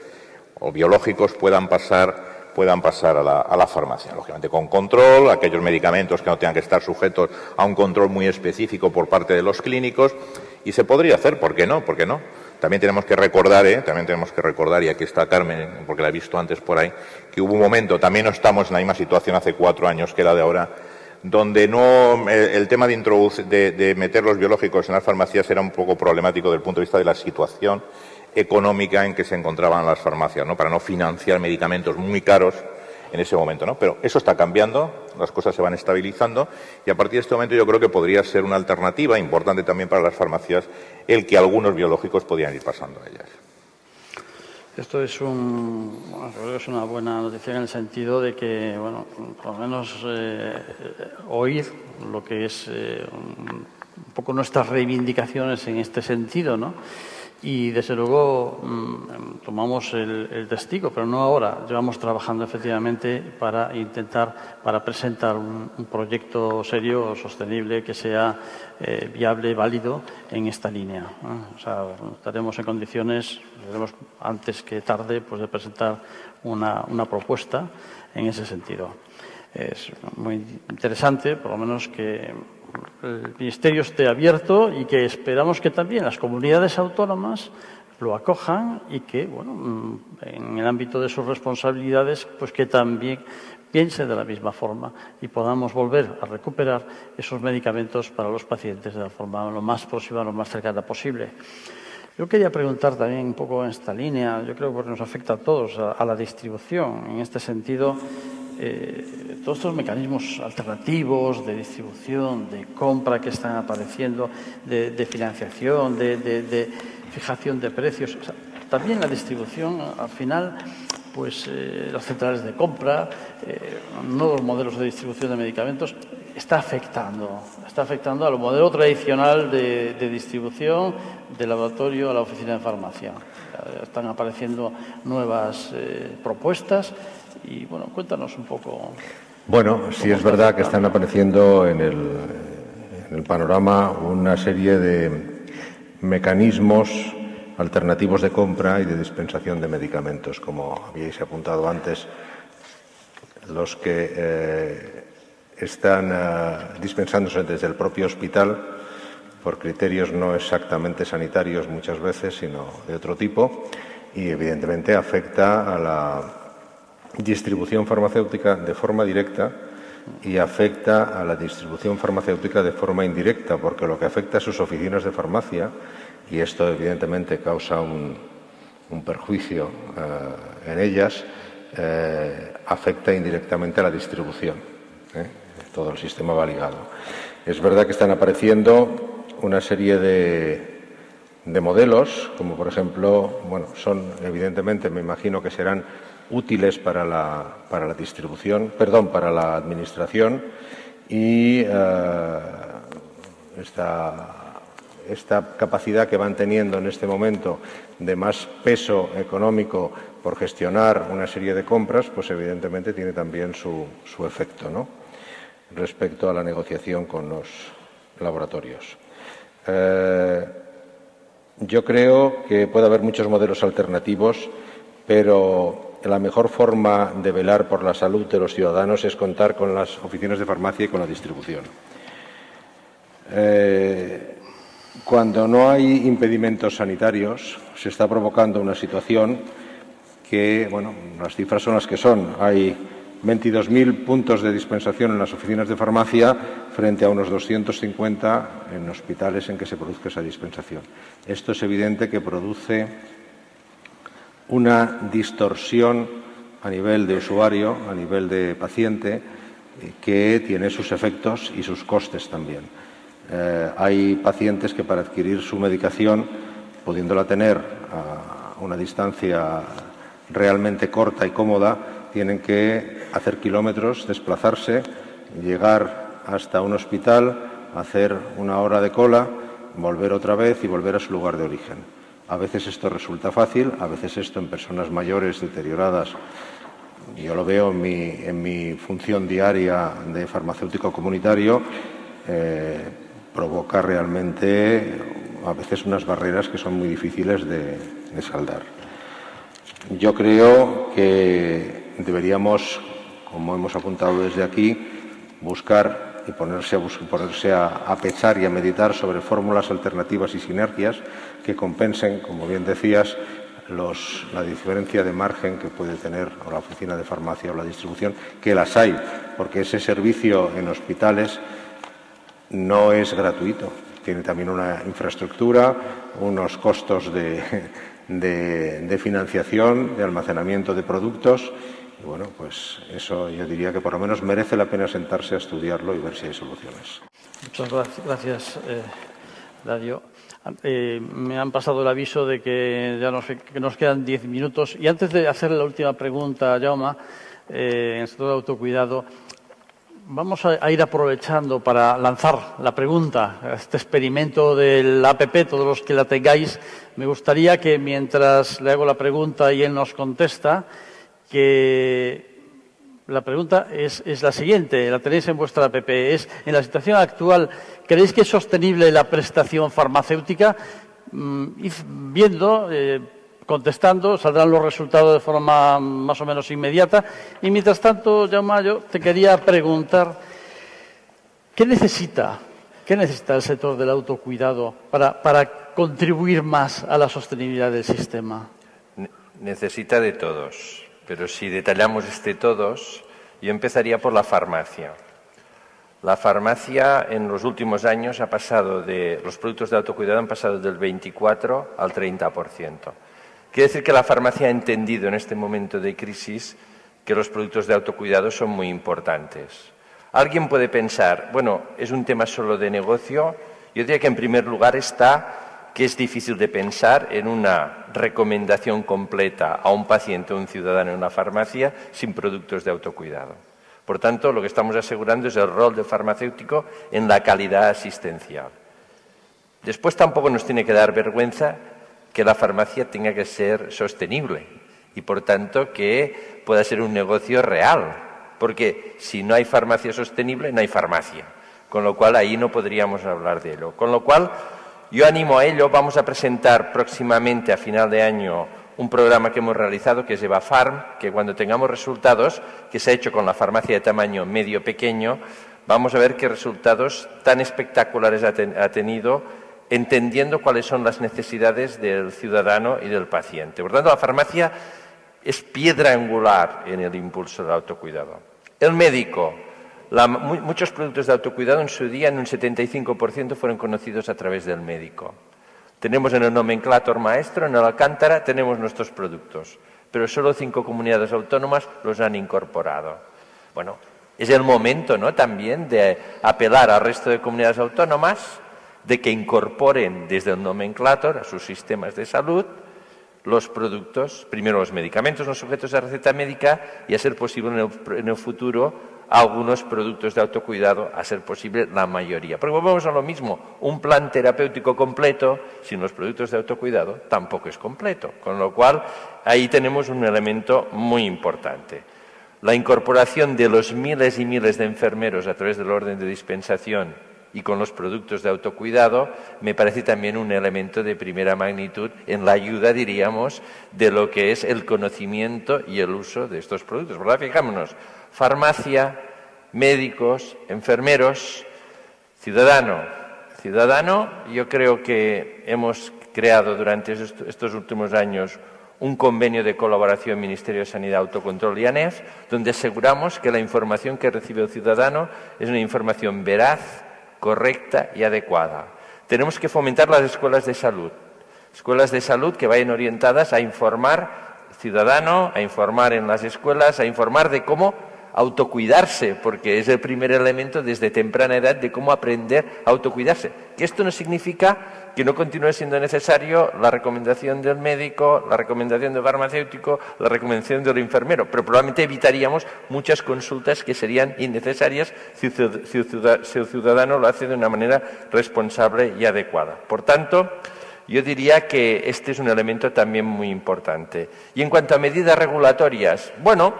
o biológicos puedan pasar a la farmacia, lógicamente con control, aquellos medicamentos que no tengan que estar sujetos a un control muy específico por parte de los clínicos, y se podría hacer, ¿por qué no? ¿Por qué no? También tenemos que recordar, y aquí está Carmen, porque la he visto antes por ahí, que hubo un momento, también no estamos en la misma situación hace 4 años que la de ahora, donde el tema de meter los biológicos en las farmacias era un poco problemático desde el punto de vista de la situación económica en que se encontraban las farmacias, ¿no? Para no financiar medicamentos muy caros en ese momento, ¿no? Pero eso está cambiando, las cosas se van estabilizando y a partir de este momento yo creo que podría ser una alternativa importante también para las farmacias el que algunos biológicos podían ir pasando a ellas. Esto es creo que es una buena noticia en el sentido de que, bueno, por lo menos oír lo que es un poco nuestras reivindicaciones en este sentido, ¿no? Y, desde luego, tomamos el testigo, pero no ahora. Llevamos trabajando efectivamente para presentar un proyecto serio, sostenible, que sea viable, válido en esta línea, ¿no? O sea, estaremos en condiciones, antes que tarde, pues de presentar una propuesta en ese sentido. Es muy interesante, por lo menos, que el Ministerio esté abierto y que esperamos que también las comunidades autónomas lo acojan y que, bueno, en el ámbito de sus responsabilidades, pues que también piense de la misma forma y podamos volver a recuperar esos medicamentos para los pacientes de la forma lo más próxima, lo más cercana posible. Yo quería preguntar también un poco en esta línea, yo creo que nos afecta a todos, a la distribución. En este sentido, todos estos mecanismos alternativos de distribución, de compra que están apareciendo, de financiación, de fijación de precios, o sea, también la distribución, al final, pues las centrales de compra, nuevos modelos de distribución de medicamentos, está afectando a lo modelo tradicional de distribución del laboratorio a la oficina de farmacia. Están apareciendo nuevas propuestas y, bueno, cuéntanos un poco. Bueno, sí es verdad que están apareciendo en el panorama una serie de mecanismos alternativos de compra y de dispensación de medicamentos, como habíais apuntado antes, los que están dispensándose desde el propio hospital por criterios no exactamente sanitarios muchas veces, sino de otro tipo, y evidentemente afecta a la distribución farmacéutica de forma directa y afecta a la distribución farmacéutica de forma indirecta, porque lo que afecta a sus oficinas de farmacia, y esto evidentemente causa un perjuicio en ellas, afecta indirectamente a la distribución. Todo el sistema va ligado. Es verdad que están apareciendo una serie de modelos, como por ejemplo, bueno, son evidentemente, me imagino que serán útiles para la distribución, para la administración, y esta capacidad que van teniendo en este momento de más peso económico por gestionar una serie de compras, pues evidentemente tiene también su efecto, ¿no?, respecto a la negociación con los laboratorios. Yo creo que puede haber muchos modelos alternativos, pero la mejor forma de velar por la salud de los ciudadanos es contar con las oficinas de farmacia y con la distribución. Cuando no hay impedimentos sanitarios, se está provocando una situación que, bueno, las cifras son las que son. Hay 22.000 puntos de dispensación en las oficinas de farmacia frente a unos 250 en hospitales en que se produzca esa dispensación. Esto es evidente que produce una distorsión a nivel de usuario, a nivel de paciente, que tiene sus efectos y sus costes también. Hay pacientes que para adquirir su medicación, pudiéndola tener a una distancia realmente corta y cómoda, tienen que hacer kilómetros, desplazarse, llegar hasta un hospital, hacer una hora de cola, volver otra vez y volver a su lugar de origen. A veces esto resulta fácil, a veces esto en personas mayores, deterioradas. Yo lo veo en mi función diaria de farmacéutico comunitario, provoca realmente a veces unas barreras que son muy difíciles de saldar. Yo creo que deberíamos, como hemos apuntado desde aquí, buscar y ponerse a pensar y a meditar sobre fórmulas alternativas y sinergias que compensen, como bien decías, la diferencia de margen que puede tener o la oficina de farmacia o la distribución, que las hay, porque ese servicio en hospitales no es gratuito. Tiene también una infraestructura, unos costos de financiación, de almacenamiento de productos. Y bueno, pues eso yo diría que por lo menos merece la pena sentarse a estudiarlo y ver si hay soluciones. Muchas gracias, Dario. Me han pasado el aviso de que ya nos quedan 10 minutos. Y antes de hacer la última pregunta, Jaume, en el sector de autocuidado, vamos a ir aprovechando para lanzar la pregunta, este experimento del APP, todos los que la tengáis. Me gustaría que mientras le hago la pregunta y él nos contesta, que la pregunta es la siguiente, la tenéis en vuestra APP, es, en la situación actual, ¿creéis que es sostenible la prestación farmacéutica? Id viendo, contestando, saldrán los resultados de forma más o menos inmediata. Y mientras tanto, Jaume, yo te quería preguntar, ¿qué necesita el sector del autocuidado para contribuir más a la sostenibilidad del sistema? Necesita de todos. Pero si detallamos todos, yo empezaría por la farmacia. La farmacia en los últimos años los productos de autocuidado han pasado del 24 al 30%. Quiere decir que la farmacia ha entendido en este momento de crisis que los productos de autocuidado son muy importantes. Alguien puede pensar, bueno, es un tema solo de negocio. Yo diría que en primer lugar está que es difícil de pensar en una recomendación completa a un paciente o un ciudadano en una farmacia sin productos de autocuidado. Por tanto, lo que estamos asegurando es el rol del farmacéutico en la calidad asistencial. Después tampoco nos tiene que dar vergüenza que la farmacia tenga que ser sostenible y, por tanto, que pueda ser un negocio real. Porque si no hay farmacia sostenible, no hay farmacia. Con lo cual, ahí no podríamos hablar de ello. Con lo cual, yo animo a ello. Vamos a presentar próximamente, a final de año, un programa que hemos realizado que es EvaFarm, que cuando tengamos resultados, que se ha hecho con la farmacia de tamaño medio-pequeño, vamos a ver qué resultados tan espectaculares ha tenido, entendiendo cuáles son las necesidades del ciudadano y del paciente. Por tanto, la farmacia es piedra angular en el impulso del autocuidado. El médico. Muchos productos de autocuidado en su día, en un 75%, fueron conocidos a través del médico. Tenemos en el nomenclator maestro, en el Alcántara, tenemos nuestros productos, pero solo 5 comunidades autónomas los han incorporado. Bueno, es el momento, ¿no?, también de apelar al resto de comunidades autónomas de que incorporen desde el nomenclator a sus sistemas de salud los productos, primero los medicamentos no sujetos a receta médica y, a ser posible en el futuro, algunos productos de autocuidado, a ser posible la mayoría. Porque volvemos a lo mismo, un plan terapéutico completo sin los productos de autocuidado tampoco es completo, con lo cual ahí tenemos un elemento muy importante. La incorporación de los miles y miles de enfermeros a través del orden de dispensación y con los productos de autocuidado me parece también un elemento de primera magnitud en la ayuda, diríamos, de lo que es el conocimiento y el uso de estos productos. ¿Verdad? Fijámonos, farmacia, médicos, enfermeros, ciudadano. Ciudadano, yo creo que hemos creado durante estos últimos años un convenio de colaboración Ministerio de Sanidad, Autocontrol y ANEF, donde aseguramos que la información que recibe el ciudadano es una información veraz, correcta y adecuada. Tenemos que fomentar las escuelas de salud que vayan orientadas a informar al ciudadano, a informar en las escuelas, a informar de cómo autocuidarse, porque es el primer elemento desde temprana edad de cómo aprender a autocuidarse. Que esto no significa que no continúe siendo necesario la recomendación del médico, la recomendación del farmacéutico, la recomendación del enfermero, pero probablemente evitaríamos muchas consultas que serían innecesarias si el ciudadano lo hace de una manera responsable y adecuada. Por tanto, yo diría que este es un elemento también muy importante. Y en cuanto a medidas regulatorias, bueno,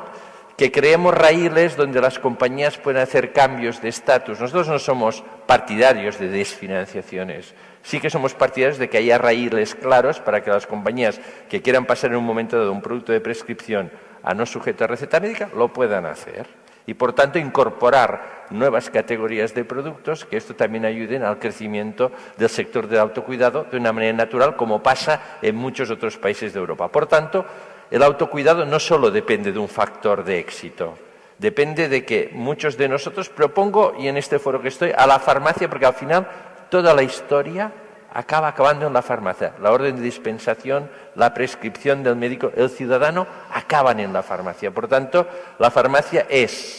que creemos raíles donde las compañías pueden hacer cambios de estatus. Nosotros no somos partidarios de desfinanciaciones. Sí que somos partidarios de que haya raíles claros para que las compañías que quieran pasar en un momento dado un producto de prescripción a no sujeto a receta médica lo puedan hacer. Y, por tanto, incorporar nuevas categorías de productos que esto también ayuden al crecimiento del sector del autocuidado de una manera natural, como pasa en muchos otros países de Europa. Por tanto, el autocuidado no solo depende de un factor de éxito, depende de que muchos de nosotros, propongo, y en este foro que estoy, a la farmacia, porque al final toda la historia acaba acabando en la farmacia. La orden de dispensación, la prescripción del médico, el ciudadano, acaban en la farmacia. Por tanto, la farmacia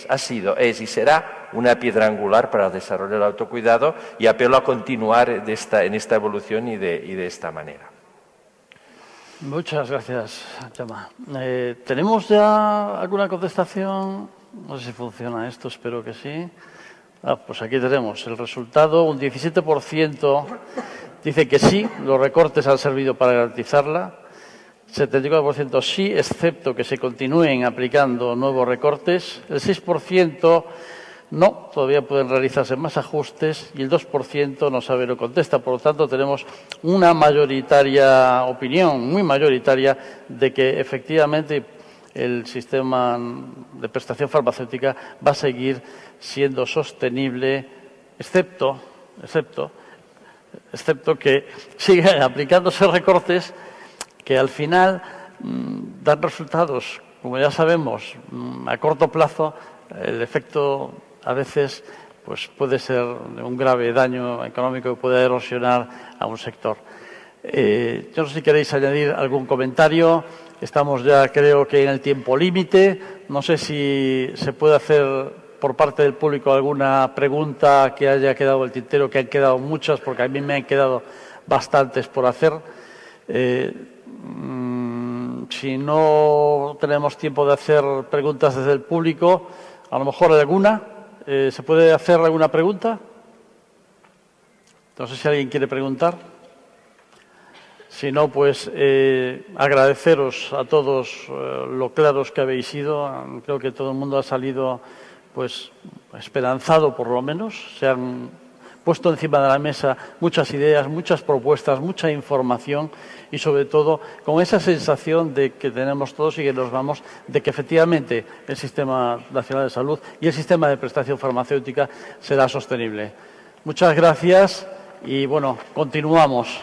ha sido y será una piedra angular para el desarrollo del autocuidado, y apelo a continuar en esta evolución y de esta manera. Muchas gracias, Jaume. ¿Tenemos ya alguna contestación? No sé si funciona esto, espero que sí. Pues aquí tenemos el resultado. Un 17% dice que sí, los recortes han servido para garantizarla. 74% sí, excepto que se continúen aplicando nuevos recortes. El 6% no, todavía pueden realizarse más ajustes, y el 2% no sabe, no contesta. Por lo tanto, tenemos una mayoritaria opinión, muy mayoritaria, de que efectivamente el sistema de prestación farmacéutica va a seguir siendo sostenible, excepto que sigan aplicándose recortes que al final dan resultados, como ya sabemos, a corto plazo. El efecto a veces pues puede ser un grave daño económico que puede erosionar a un sector. Yo no sé si queréis añadir algún comentario. Estamos ya, creo que, en el tiempo límite. No sé si se puede hacer por parte del público alguna pregunta que haya quedado en el tintero, que han quedado muchas, porque a mí me han quedado bastantes por hacer. Si no tenemos tiempo de hacer preguntas desde el público, a lo mejor alguna. ¿Se puede hacer alguna pregunta? No sé si alguien quiere preguntar. Si no, pues agradeceros a todos lo claros que habéis sido. Creo que todo el mundo ha salido pues esperanzado, por lo menos. Se han puesto encima de la mesa muchas ideas, muchas propuestas, mucha información, y sobre todo con esa sensación de que tenemos todos y que nos vamos, de que efectivamente el Sistema Nacional de Salud y el sistema de prestación farmacéutica será sostenible. Muchas gracias y, bueno, continuamos.